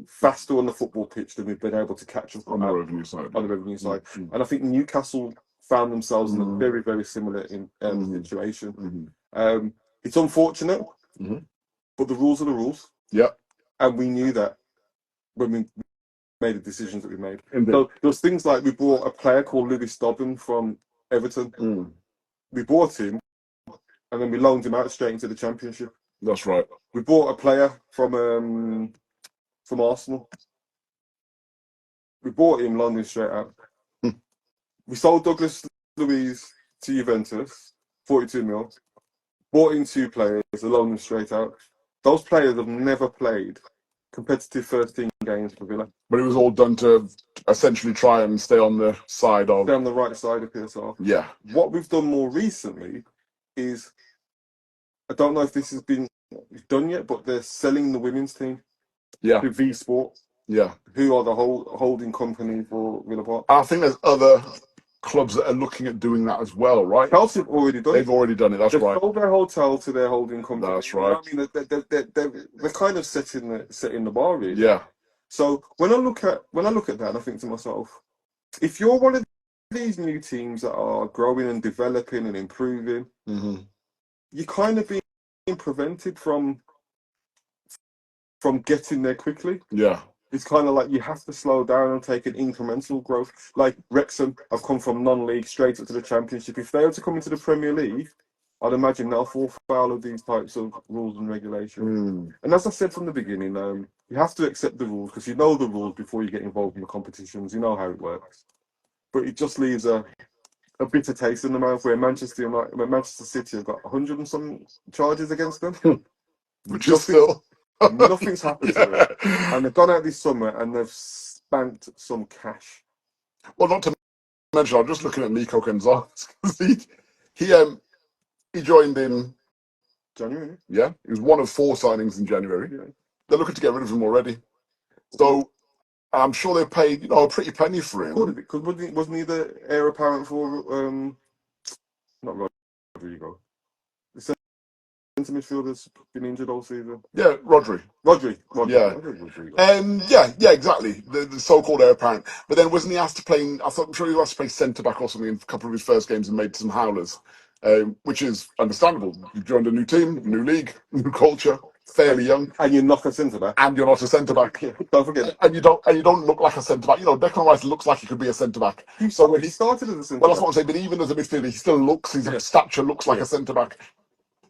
faster on the football pitch than we've been able to catch up on the revenue side. And I think Newcastle found themselves in a very, very similar situation. It's unfortunate, but the rules are the rules. Yeah. And we knew that when we made the decisions that we made. Indeed. So there was things like we bought a player called Lewis Dobbin from Everton. We bought him, and then we loaned him out straight into the Championship. That's right. We bought a player from Arsenal. We bought him, loaned him straight out. We sold Douglas Luiz to Juventus, 42 mil. Bought in 2 players, loaned them straight out. Those players have never played competitive first-team games for Villa. But it was all done to essentially try and stay on the side of... Stay on the right side of PSR. Yeah. What we've done more recently is, I don't know if this has been done yet, but they're selling the women's team to V Sport. Yeah. Who are the holding company for Villa Park. I think there's other clubs that are looking at doing that as well, right? Chelsea have already done it. They've already done it, that's right. They've sold their hotel to their holding company. That's right. You know, I mean, they're kind of setting the bar, really. Yeah. So when I look at that, I think to myself, if you're one of these new teams that are growing and developing and improving, you're kind of being prevented from getting there quickly. Yeah. It's kind of like you have to slow down and take an incremental growth. Like Wrexham have come from non-league straight up to the Championship. If they were to come into the Premier League, I'd imagine they'll fall foul of these types of rules and regulations. And as I said from the beginning, you have to accept the rules because you know the rules before you get involved in the competitions. You know how it works. But it just leaves a a bitter taste in the mouth where Manchester City have got 100 and some charges against them. Which is still Nothing's happened to them. yeah. And they've gone out this summer and they've spanked some cash. Well, not to mention, I'm just looking at Nico Gonzalez. he joined in January. Yeah, he was one of 4 signings in January. Yeah. They're looking to get rid of him already. So I'm sure they paid a pretty penny for him. Because wasn't he the heir apparent for not Rodrigo? The centre midfielder's been injured all season. Yeah, Rodri. Yeah. Yeah, exactly. The so-called heir apparent. But then wasn't he asked to play? I'm sure he was asked to play centre back or something in a couple of his first games and made some howlers, which is understandable. You joined a new team, new league, new culture, fairly young, and you're not a centre back, and you're not a centre back. Don't forget it. And you don't look like a centre back. Declan Rice looks like he could be a centre back. So when he started as a centre back, that's what I'm saying. But even as a midfielder, he still looks. His stature looks like a centre back.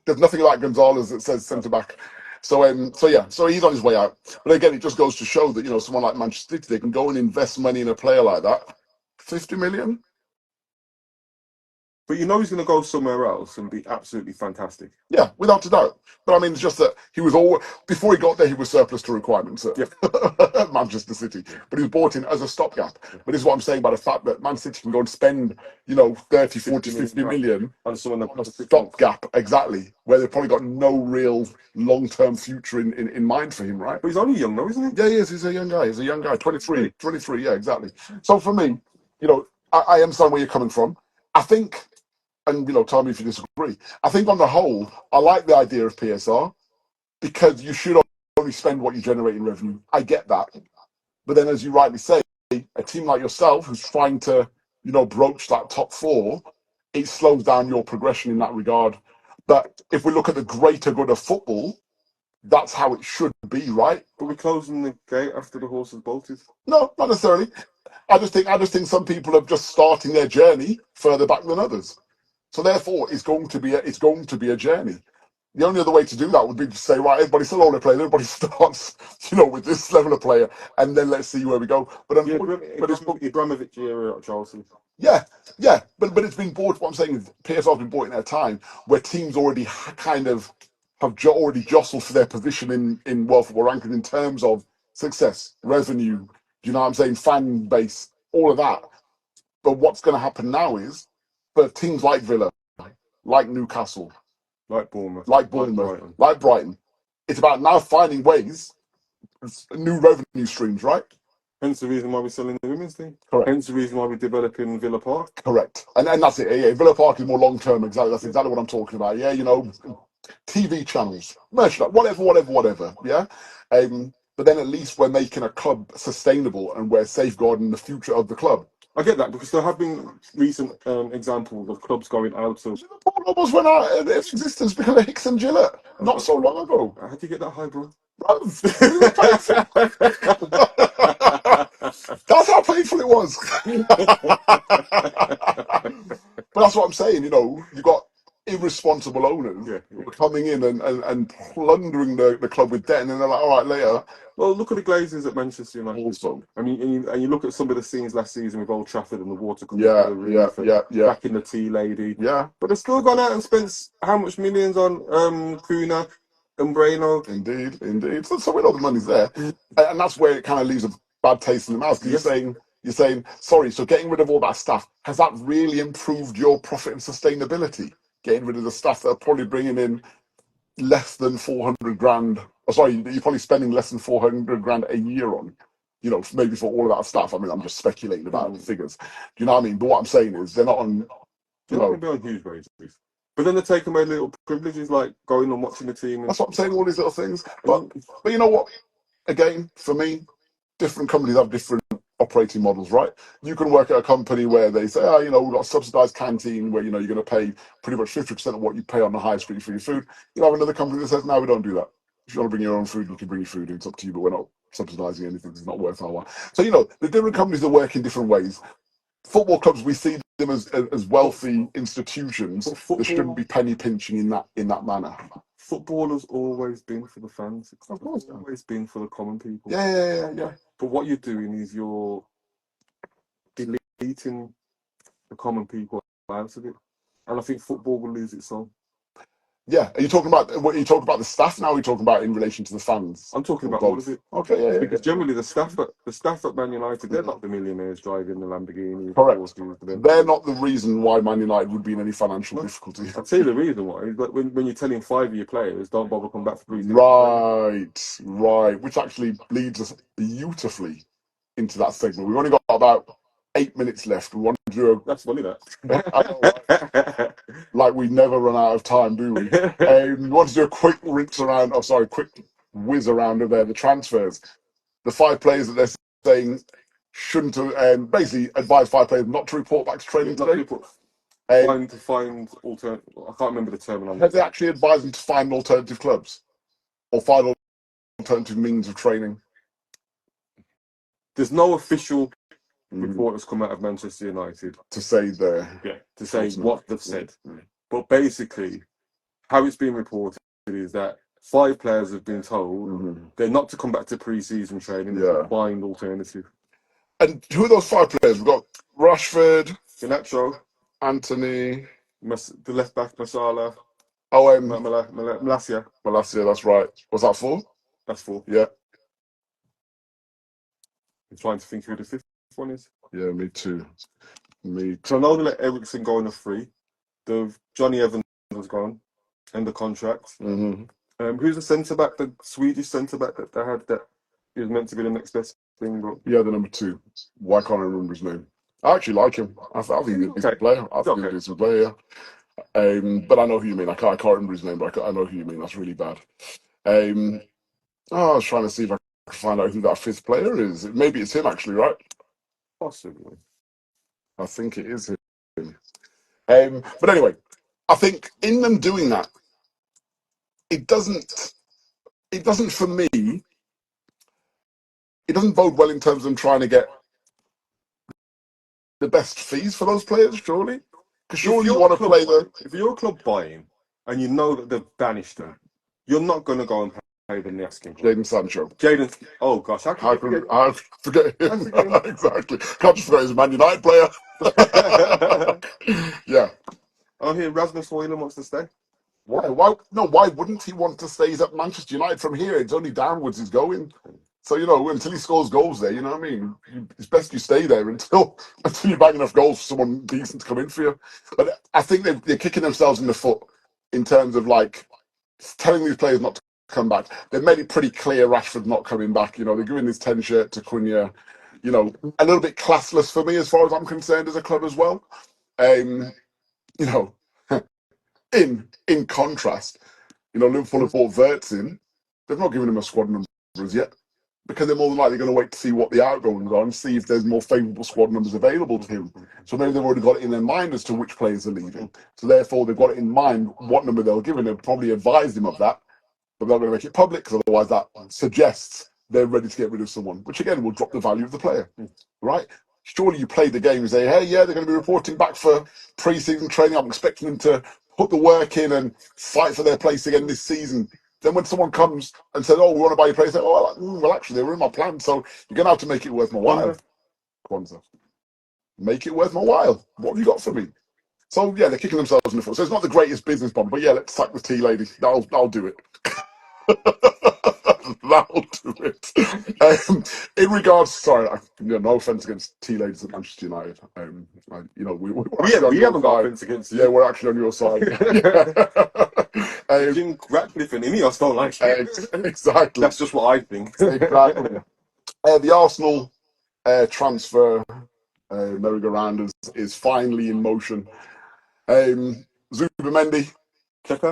There's nothing like Gonzalez that says centre back. So he's on his way out. But again, it just goes to show that someone like Manchester City, they can go and invest money in a player like that. 50 million. But he's going to go somewhere else and be absolutely fantastic. Yeah, without a doubt. But I mean, it's just that he was before he got there, he was surplus to requirements at Manchester City. But he was bought in as a stopgap. But this is what I'm saying about the fact that Man City can go and spend, 30, 40, 50 million on a stopgap, exactly, where they've probably got no real long-term future in mind for him, right? But he's only young though, isn't he? Yeah, he is. He's a young guy. 23, yeah, exactly. So for me, I understand where you're coming from. I think, and tell me if you disagree, I think on the whole, I like the idea of PSR because you should only spend what you generate in revenue. I get that. But then, as you rightly say, a team like yourself who's trying to, broach that top 4, it slows down your progression in that regard. But if we look at the greater good of football, that's how it should be, right? But we're closing the gate after the horse has bolted. No, not necessarily. I just think some people are just starting their journey further back than others. So therefore, it's going to be a journey. The only other way to do that would be to say, right, everybody still only play. Everybody starts, with this level of player, and then let's see where we go. But Ibrahimovic era at Chelsea. Yeah, but it's been bought. What I'm saying is, PSR's been bought in a time where teams already kind of have already jostled for their position in world football rankings in terms of success, revenue. Do you know what I'm saying? Fan base, all of that. But what's going to happen now is, for teams like Villa, like Newcastle, like Bournemouth, like Brighton, it's about now finding ways, new revenue streams, right? Hence the reason why we're selling the women's team. Correct. Hence the reason why we're developing Villa Park. Correct. And that's it. Yeah, Villa Park is more long term. Exactly. That's exactly what I'm talking about. Yeah, TV channels, merchandise, whatever. Yeah. But then at least we're making a club sustainable and we're safeguarding the future of the club. I get that because there have been recent examples of clubs going out of. Liverpool almost went out of existence because of Hicks and Gillett not so long ago. How did you get that high, bro? That's how painful it was. But that's what I'm saying. You've got irresponsible owners who are coming in and plundering the club with debt, and then they're like, all right, later. Well, look at the Glazers at Manchester United. Also, I mean, and you look at some of the scenes last season with Old Trafford and the water coming out of the roof, back in the tea lady. Yeah, but they've still gone out and spent how much millions on Kuna and Breno. Indeed. So we know the money's there, and that's where it kind of leaves a bad taste in the mouth. Because you're saying, sorry. So getting rid of all that stuff, has that really improved your profit and sustainability? Getting rid of the stuff that are probably bringing in less than 400 grand. Oh, sorry, you're probably spending less than 400 grand a year on, maybe for all of that stuff. I mean, I'm just speculating about the figures. Do you know what I mean? But what I'm saying is they're not on, they're not going to be on huge wages. But then they're taking away little privileges like going and watching the team. That's what I'm saying, all these little things. But you know what? Again, for me, different companies have different operating models, right? You can work at a company where they say, we've got a subsidized canteen where, you're going to pay pretty much 50% of what you pay on the high street for your food. You have another company that says, no, we don't do that. If you want to bring your own food, you can bring your food in. It's up to you, but we're not subsidizing anything. It's not worth our while. So, the different companies that work in different ways. Football clubs, we see them as wealthy institutions that shouldn't be penny pinching in that manner. Football has always been for the fans. It's always been for the common people. Yeah. But what you're doing is you're deleting the common people out of it. And I think football will lose its soul. Yeah, are you talking about the staff now? Or are you talking about in relation to the fans? I'm talking Or about all both? of it. Okay, yeah. Because generally the staff at Man United, they're not the millionaires driving the Lamborghini. Correct. The They're not the reason why Man United would be in any financial difficulty. I'd say the reason why is that when you're telling 5-year players don't bother come back for pre-season. Right. Which actually leads us beautifully into that segment. We've only got about 8 minutes left. We want to do That's funny, that. I know, right? Like we never run out of time, do we? We want to do a quick quick whiz around of the transfers. The 5 players that they're saying shouldn't have, basically advise 5 players not to report back to training today. Find alternative. I can't remember the terminology. Have they actually advised them to find alternative clubs or find alternative means of training? There's no official report that's come out of Manchester United to say what they've said. But basically, how it's been reported is that 5 players have been told they're not to come back to pre-season training. To find alternative. And who are those 5 players? We've got Rashford, Ganacho, Anthony, the left back Masala. Malacia. That's right. Was that 4? That's 4. Yeah. I'm trying to think who the 5th one is. Yeah, me too. So I know they let Ericsson go on a free. Johnny Evans has gone, and the contract. Who's the centre back? The Swedish centre back that they had that he was meant to be the next best thing. But yeah, the number 2. Why can't I remember his name? I actually like him. I think he's a decent player. I think he's a decent player. But I know who you mean. I can't remember his name, but I know who you mean. That's really bad. I was trying to see if I could find out who that 5th player is. Maybe it's him, actually, right? Possibly. I think it is him. But anyway, I think in them doing that, it doesn't for me, it doesn't bode well in terms of them trying to get the best fees for those players, surely? Because surely you want to play if you're a club buying and you know that they've banished them, you're not going to go and pay them the asking. Jadon Sancho. Oh gosh, how I forget him. Exactly. Can't just forget he's a Man United player. Yeah. Oh, here Rasmus Højlund wants to stay. Why? Why wouldn't he want to stay? He's at Manchester United. From here, it's only downwards he's going. So, until he scores goals there, you know what I mean? It's best you stay there until you bang enough goals for someone decent to come in for you. But I think they're kicking themselves in the foot in terms of, telling these players not to come back. They've made it pretty clear Rashford not coming back. They're giving his 10 shirt to Cunha. A little bit classless for me as far as I'm concerned as a club as well. In contrast, Liverpool have bought Wirtz in. They've not given him a squad number as yet because they're more than likely going to wait to see what the outgoings are and see if there's more favourable squad numbers available to him. So maybe they've already got it in their mind as to which players are leaving. So therefore, they've got it in mind what number they'll give, and they'll probably advise him of that. But they're not going to make it public because otherwise that suggests they're ready to get rid of someone, which again will drop the value of the player, right? Surely you play the game and say, hey, yeah, they're going to be reporting back for pre-season training. I'm expecting them to put the work in and fight for their place again this season. Then when someone comes and says, oh, we want to buy your place, say, well, actually, they were in my plan, so you're going to have to make it worth my while. Kwanzaa. Make it worth my while. What have you got for me? So, yeah, they're kicking themselves in the foot. So it's not the greatest business bomb, but yeah, let's sack the tea lady. That'll do it. That'll do it. In regards, sorry, no offense against tea ladies at Manchester United. We haven't got offense against you. Yeah, we're actually on your side. Jim Ratcliffe and Ineos don't like it. Exactly. That's just what I think. Exactly. The Arsenal transfer merry-go-round is finally in motion. Zubimendi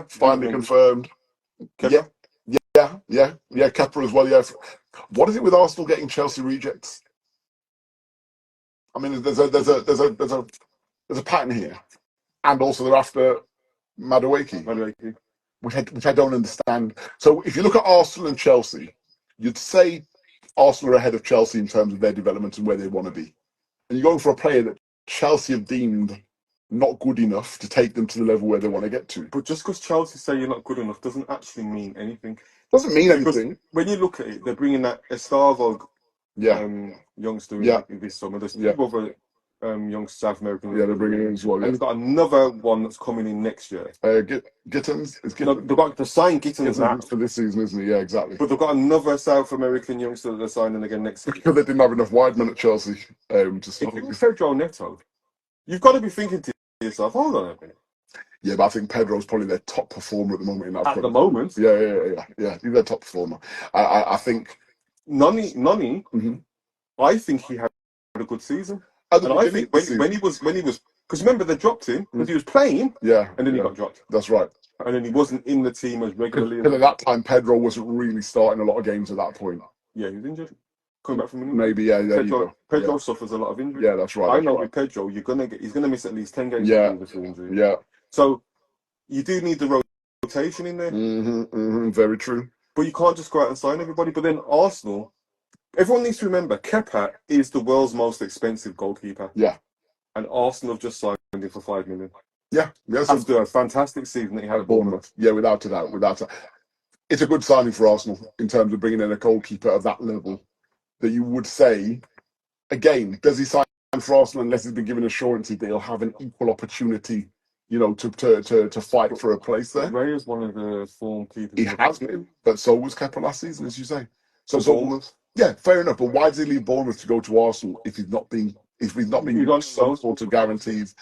finally confirmed. Kepa? Yeah, Kepa as well. Yeah. What is it with Arsenal getting Chelsea rejects? I mean, there's a pattern here, and also they're after Madueke, which I don't understand. So if you look at Arsenal and Chelsea, you'd say Arsenal are ahead of Chelsea in terms of their development and where they want to be, and you're going for a player that Chelsea have deemed not good enough to take them to the level where they want to get to. But just because Chelsea say you're not good enough doesn't actually mean anything. Doesn't mean anything. When you look at it, they're bringing that Estavog youngster in this summer. There's 2 other young South American. Yeah, they're bringing in as well. And Yeah. they've got another one that's coming in next year. Gittins? It's No, Gittins. they've got to sign Gittins now. For this season, isn't it? Yeah, exactly. But they've got another South American youngster that they're signing again next season. Because they didn't have enough wide men at Chelsea to If stop. you're Pedro Neto, you've got to be thinking to yourself, hold on a minute. Yeah, but I think Pedro's probably their top performer at the moment in that. At the moment, yeah. He's their top performer. I think Nani. Mhm. I think he had a good season, At the and I beginning think of the when he was, because remember they dropped him because he was playing, yeah, and then he yeah, got dropped, that's right. and then he wasn't in the team as regularly. Because at that time, Pedro wasn't really starting a lot of games at that point. Yeah, he was injured. Coming back from an injury. Maybe, yeah, there you go. Pedro Yeah. suffers a lot of injury. Yeah, that's right. I That's know right. with Pedro, he's gonna miss at least 10 games Yeah. with injury. Yeah. So you do need the rotation in there. Very true. But you can't just go out and sign everybody. But then Arsenal, everyone needs to remember, Kepa is the world's most expensive goalkeeper. Yeah. And Arsenal have just signed him for 5 million. Yeah. So After a fantastic season that he had at Bournemouth. Yeah, without a doubt. It's a good signing for Arsenal in terms of bringing in a goalkeeper of that level that you would say, again, does he sign for Arsenal unless he's been given assurances that he'll have an equal opportunity, to fight for a place there? Ray is one of the form keepers. He has been, but so was Kepa last season, as you say. So Bournemouth. Yeah, fair enough. But why does he leave Bournemouth to go to Arsenal if he's not being given some sort of guarantees?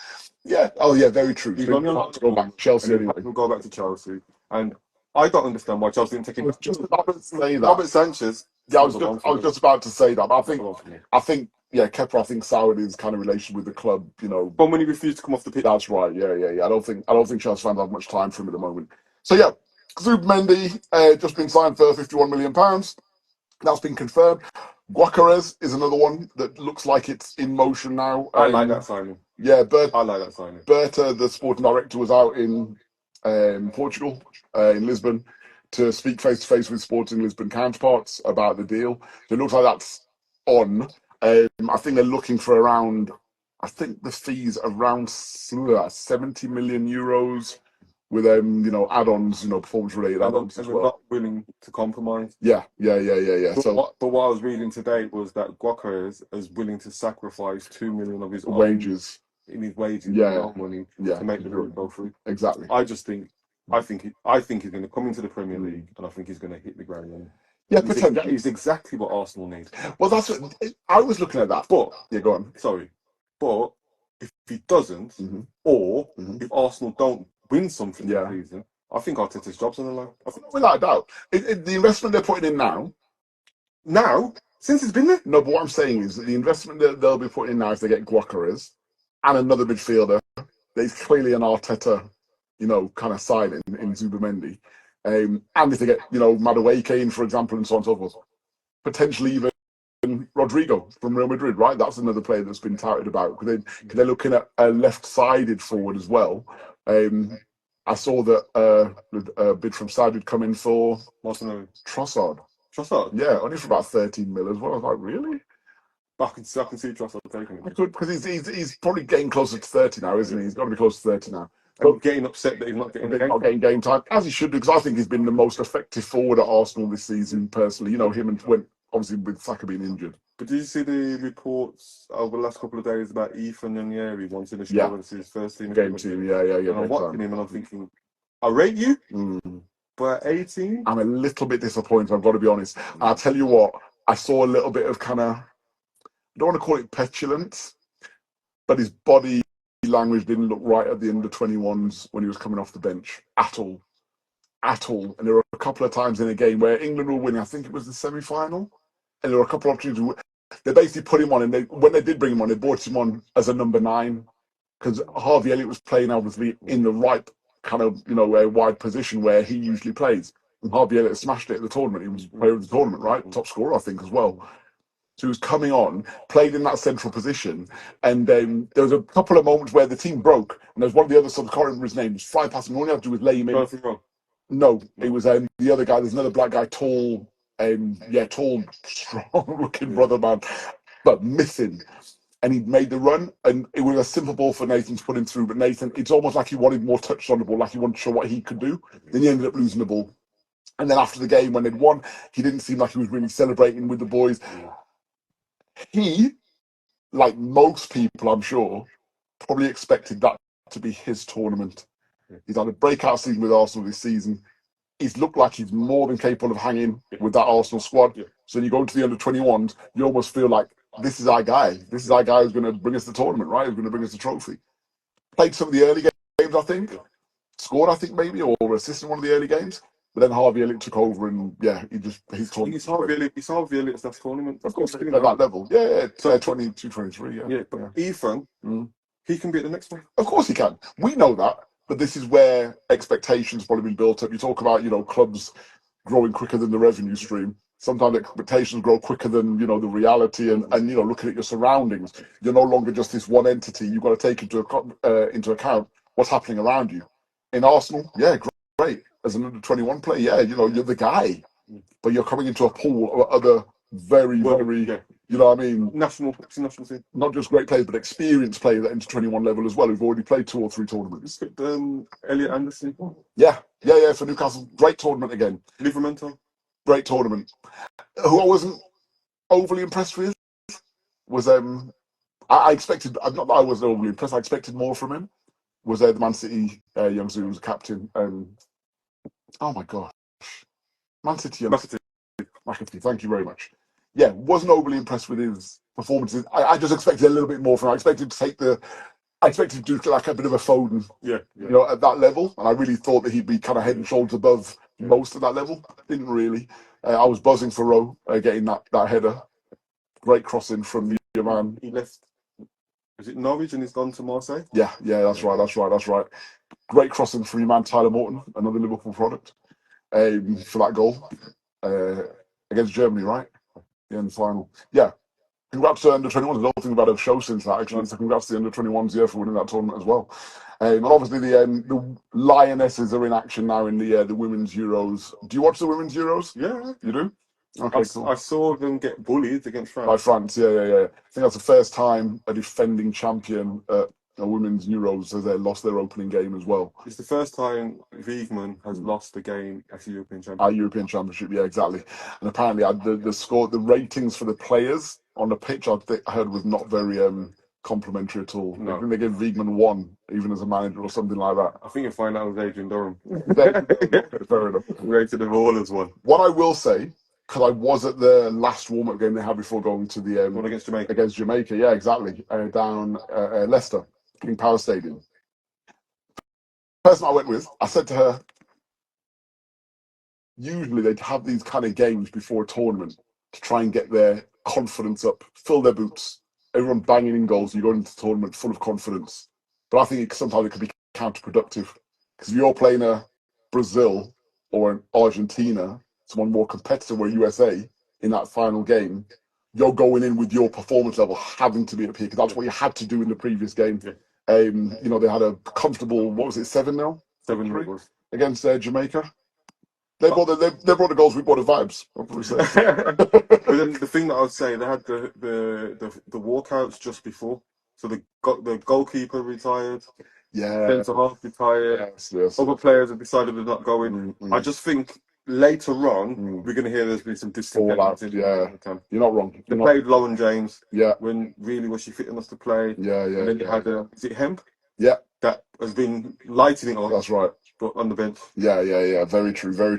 Yeah. Oh, yeah. Very true. He's So only to go back to Chelsea anyway. He'll go back to Chelsea, and I don't understand why Chelsea didn't take him. I was just about to say that. Robert Sanchez. Yeah, I was just about to say that. But I think, yeah, Kepa, I think soured his kind of relation with the club. But when he refused to come off the pitch. That's right. Yeah. I don't think Chelsea fans have much time for him at the moment. So yeah, Zubimendi just been signed for £51 million. That's been confirmed. Guacares is another one that looks like it's in motion now. I like that signing. Yeah, I like that signing. Berta, the sporting director, was out in Portugal, in Lisbon, to speak face to face with Sporting Lisbon counterparts about the deal. So it looks like that's on. I think they're looking for around. I think the fees around 70 million euros with add-ons, performance-related add-ons as they're well. not willing to compromise. Yeah. But what I was reading today was that Guacares is willing to sacrifice 2 million of his wages money to make the deal go through. Exactly. I think he's going to come into the Premier League, and I think he's going to hit the ground running. Yeah, He's exactly what Arsenal need. Well, that's what I was looking at that. But yeah, go on. Sorry, but if he doesn't, or if Arsenal don't win something this season, I think Arteta's job's on the line. Without a doubt, the investment they're putting in now, since he's been there. No, but what I'm saying is that the investment that they'll be putting in now, if they get Guacares and another midfielder, there's clearly an Arteta, kind of signing in Zubimendi, and if they get Madueke in, for example, and so on and so forth, potentially even Rodrigo from Real Madrid, right? That's another player that's been touted about because they're looking at a left-sided forward as well. I saw that a bid from Saudi had come in for Trossard. Yeah, only for about 13 mil as well. I was like, really? I can see Trossard taking it. I could, because he's probably getting closer to 30 now, isn't he? He's got to be close to 30 now. But getting upset that he's not getting game time, as he should do, because I think he's been the most effective forward at Arsenal this season, personally. Him and when obviously with Saka being injured. But did you see the reports over the last couple of days about Ethan Nwaneri wanting to show us his first team? Game team, yeah. And I'm watching him and I'm thinking, I rate you, but 18? I'm a little bit disappointed, I've got to be honest. And I'll tell you what, I saw a little bit of kind of, I don't want to call it petulance, but his body language didn't look right at the under-21s when he was coming off the bench at all. And there were a couple of times in a game where England were winning, I think it was the semi-final, and there were a couple of opportunities. They basically put him on, and when they did bring him on, they brought him on as a number 9, because Harvey Elliott was playing obviously in the right kind of, a wide position where he usually plays. And Harvey Elliott smashed it at the tournament. He was player of the tournament, right? Top scorer, I think, as well. So he was coming on, played in that central position, and there was a couple of moments where the team broke, and there was one of the other subs, I can't remember his name, was fly past him. All you had to do was lay him in. No, it was the other guy. There's another black guy, tall, strong-looking brother man, but missing. And he made the run, and it was a simple ball for Nathan to put him through. But Nathan, it's almost like he wanted more touch on the ball, like he wanted to show what he could do. Then he ended up losing the ball. And then after the game, when they'd won, he didn't seem like he was really celebrating with the boys. He like most people, I'm sure, probably expected that to be his tournament. He's had a breakout season with Arsenal this season. He's looked like he's more than capable of hanging with that Arsenal squad. So when you go into the under-21s, you almost feel like this is our guy. This is our guy who's going to bring us the tournament, right? Who's going to bring us the trophy. Played some of the early games, I think. Scored, I think, maybe, or assisted in one of the early games. But then Harvey Elliott took over, and yeah, his tournament. It's Harvey Elliott's last tournament. Of course, at that level. Yeah, so 22, 23, yeah. Yeah, but Ethan, he can be at the next one. Of course he can. We know that. But this is where expectations probably been built up. You talk about, clubs growing quicker than the revenue stream. Sometimes expectations grow quicker than, the reality and looking at your surroundings. You're no longer just this one entity. You've got to take into account what's happening around you. In Arsenal, yeah, great. As an under-21 player, yeah, you're the guy. But you're coming into a pool of other very, you know what I mean? National team. Not just great players, but experienced players at under-21 level as well, who've already played 2 or 3 tournaments. Elliot Anderson. Yeah, for Newcastle. Great tournament again. Livramento. Great tournament. Who I wasn't overly impressed with was, I expected, not that I wasn't overly impressed, I expected more from him, was the Man City youngster who was captain. Oh my gosh. Man City youngster. McAtee, thank you very much. Yeah, wasn't overly impressed with his performances. I just expected a little bit more from him. I expected to do like a bit of a Foden, at that level. And I really thought that he'd be kind of head and shoulders above most of that level. Didn't really. I was buzzing for Rowe getting that header. Great crossing from the man. He left. Is it Norwich and he's gone to Marseille? Yeah, that's right. Great crossing from your man Tyler Morton, another Liverpool product, for that goal against Germany, right? Yeah, in the final. Yeah. Congrats to under-21s. I don't think we've had a show since that, actually. So congrats to the under-21s, for winning that tournament as well. And obviously the Lionesses are in action now in the Women's Euros. Do you watch the Women's Euros? Yeah. You do? Okay, cool. I saw them get bullied against France. By France, yeah. I think that's the first time a defending champion at a Women's Euros has lost their opening game as well. It's the first time Wiegman has lost a game at a European Championship. Our European Championship, yeah, exactly. And apparently the ratings for the players on the pitch, I heard was not very complimentary at all. No. I think they gave Wiegman 1, even as a manager or something like that. I think you'll find out with Adrian Durham. Fair enough. Rated them all as 1. What I will say, because I was at the last warm-up game they had before going to the one against Jamaica. Against Jamaica, yeah, exactly. Down Leicester, King Power Stadium. The person I went with, I said to her, usually they'd have these kind of games before a tournament to try and get their confidence up, fill their boots. Everyone banging in goals, you go into the tournament full of confidence. But I think sometimes it could be counterproductive. Because if you're playing a Brazil or an Argentina, someone more competitive or USA in that final game, you're going in with your performance level having to be at peak. Because that's what you had to do in the previous game. Yeah. They had a comfortable, what was it, 7-0? 7-0 against Jamaica. They brought the goals, we brought the vibes. But then the thing that I would say, they had the walkouts just before. So the goalkeeper retired. Yeah. Centre half retired. Yes. Other players have decided they're not going. I just think later on we're going to hear there's been some discontent. Yeah. You're not wrong. They played Lauren James. Yeah. When really was she fit enough to play? Yeah. And then you had is it Hemp? Yeah. That has been lighting it on. That's right. But on the bench. Yeah. Very true. Very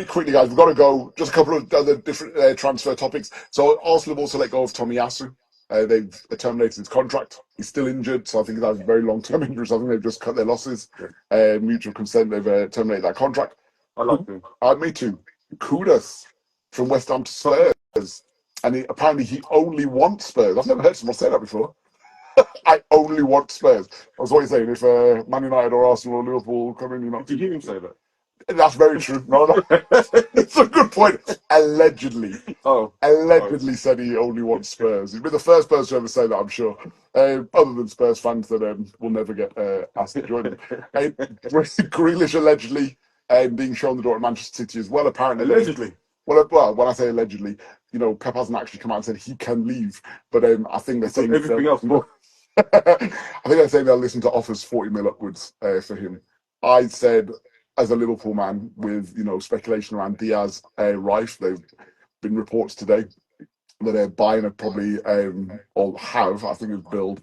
quickly, guys, we've got to go. Just a couple of other different transfer topics. So Arsenal have also let go of Tomiyasu. They've terminated his contract. He's still injured, so I think that's a very long-term injury. So I think they've just cut their losses. Mutual consent, they've terminated that contract. I like him. Me too. Kudos from West Ham to Spurs. And apparently he only wants Spurs. I've never heard someone say that before. I only want Spurs. That's what you're saying. If Man United or Arsenal or Liverpool come in, Did you hear him say that? That's very true. No. It's a good point. Allegedly. Allegedly said he only wants Spurs. He's been the first person to ever say that, I'm sure. Other than Spurs fans that will never get asked to join him. Grealish allegedly being shown the door at Manchester City as well, apparently. Allegedly? Well, when I say allegedly, Pep hasn't actually come out and said he can leave. But I think they're saying... Everything else more. I think they're saying they'll listen to offers 40 mil upwards for him. I said... As a Liverpool man, with speculation around Diaz rife, there've been reports today that Bayern have probably or have, I think it's Build,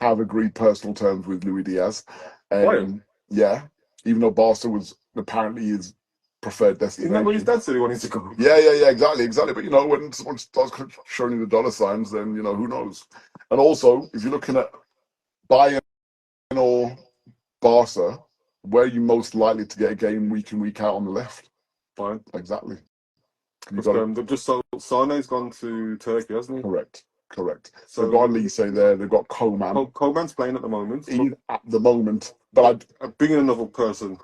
have agreed personal terms with Luis Diaz. Bayern? Yeah, even though Barca was apparently his preferred Isn't that where his destination. dad said he wanted to go? Yeah, exactly. But you know, when someone starts showing you the dollar signs, then you know who knows. And also, if you're looking at Bayern or Barca, where are you most likely to get a game week in week out on the left? Bayern. Exactly. You Because got it. they've just sold. Sane's gone to Turkey, hasn't he? Correct. So So they've got Lise there. They've got Coman. Coleman's playing at the moment. He's at the moment, but Being another person.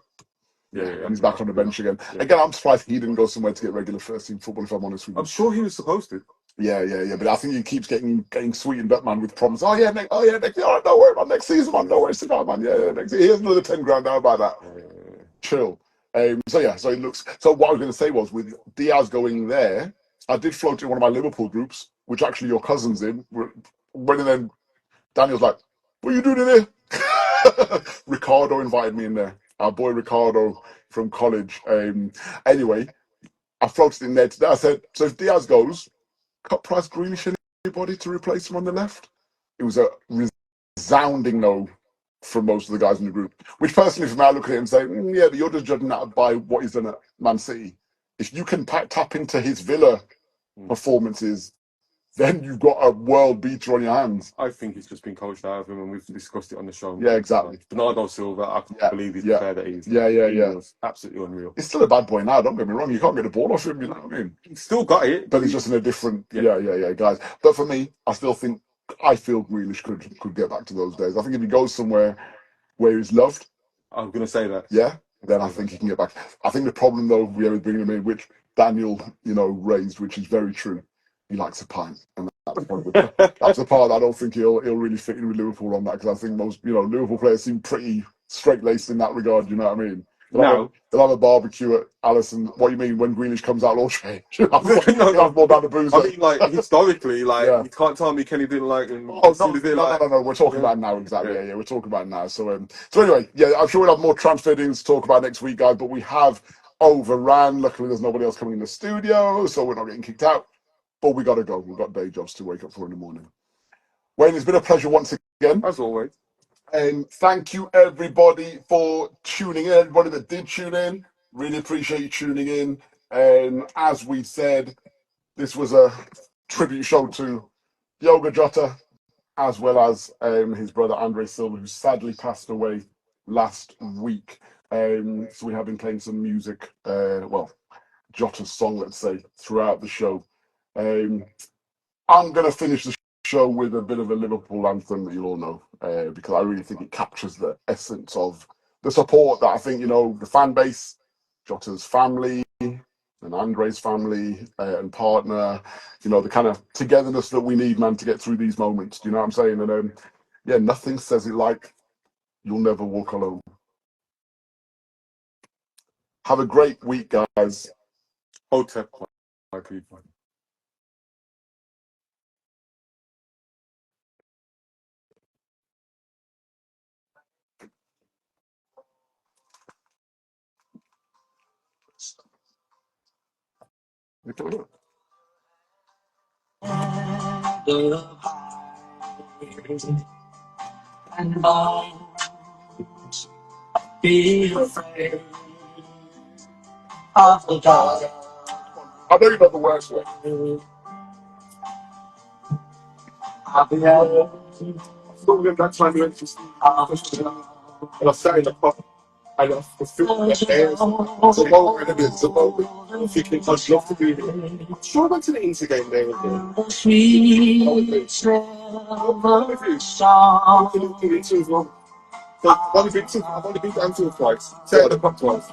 and he's back on the bench again. Yeah. Again, I'm surprised he didn't go somewhere to get regular first team football. If I'm honest with you, I'm sure he was supposed to. Yeah. But I think he keeps getting sweetened up, man, with promise. Oh yeah, next year. Oh, don't worry about next season, man. Don't worry about man. Yeah, next year. Here's another 10 grand. How about that? Chill. So it looks. So what I was going to say was, with Diaz going there, I did float in one of my Liverpool groups, which actually your cousin's in. When and then Daniel's like, "What are you doing in here?" Ricardo invited me in there. Our boy Ricardo from college. Anyway, I floated in there today. I said, so if Diaz goes, cut price Grealish anybody to replace him on the left? It was a resounding no from most of the guys in the group. Which personally, for me, I look at it and say, yeah, but you're just judging that by what he's done at Man City. If you can tap into his Villa performances, then you've got a world beater on your hands. I think he's just been coached out of him, and we've discussed it on the show. Yeah, exactly. Bernardo Silva, I can't believe he's the player that he is. Yeah. He was absolutely unreal. He's still a bad boy now, don't get me wrong. You can't get the ball off him, you know what I mean? He's still got it. But he's just in a different, guys. But for me, I feel Grealish could get back to those days. I think if he goes somewhere where he's loved, I'm going to say that. Yeah, then I think he can get back. I think the problem, though, we have with bringing him in, which Daniel, raised, which is very true. He likes a pint, and that's the part that I don't think he'll really fit in with Liverpool on that, because I think most Liverpool players seem pretty straight laced in that regard. You know what I mean? They'll have a barbecue at Allison. What do you mean when Grealish comes out? All change. He'll have more down the booze. I mean, like historically, you can't tell me Kenny didn't like him. No. We're talking about now, exactly. Yeah, we're talking about now. So anyway, I'm sure we'll have more transfer things to talk about next week, guys. But we have overran. Luckily, there's nobody else coming in the studio, so we're not getting kicked out. But we got to go. We've got day jobs to wake up for in the morning. Wayne, it's been a pleasure once again. As always. Thank you, everybody, for tuning in. Everybody that did tune in, really appreciate you tuning in. As we said, this was a tribute show to Diogo Jota, as well as his brother Andre Silva, who sadly passed away last week. So we have been playing some music, Jota's song, let's say, throughout the show. I'm going to finish the show with a bit of a Liverpool anthem that you'll all know, because I really think it captures the essence of the support that I think, the fan base, Jota's family, and Andre's family and partner, the kind of togetherness that we need, man, to get through these moments. Do you know what I'm saying? And nothing says it like "You'll Never Walk Alone." Have a great week, guys. Hotep, my people. And bones, be afraid of the dark. I know you know the worst way. I'll be out. That time we went to sleep, and I sat in the pub, and I was feeling that air. It's a moment, and it's a moment. I'm thinking, I'd love to be here. I'm sure I went to the Inter game there again. The sweet silver song. I've only been to Anfield twice. Sat in the pub twice.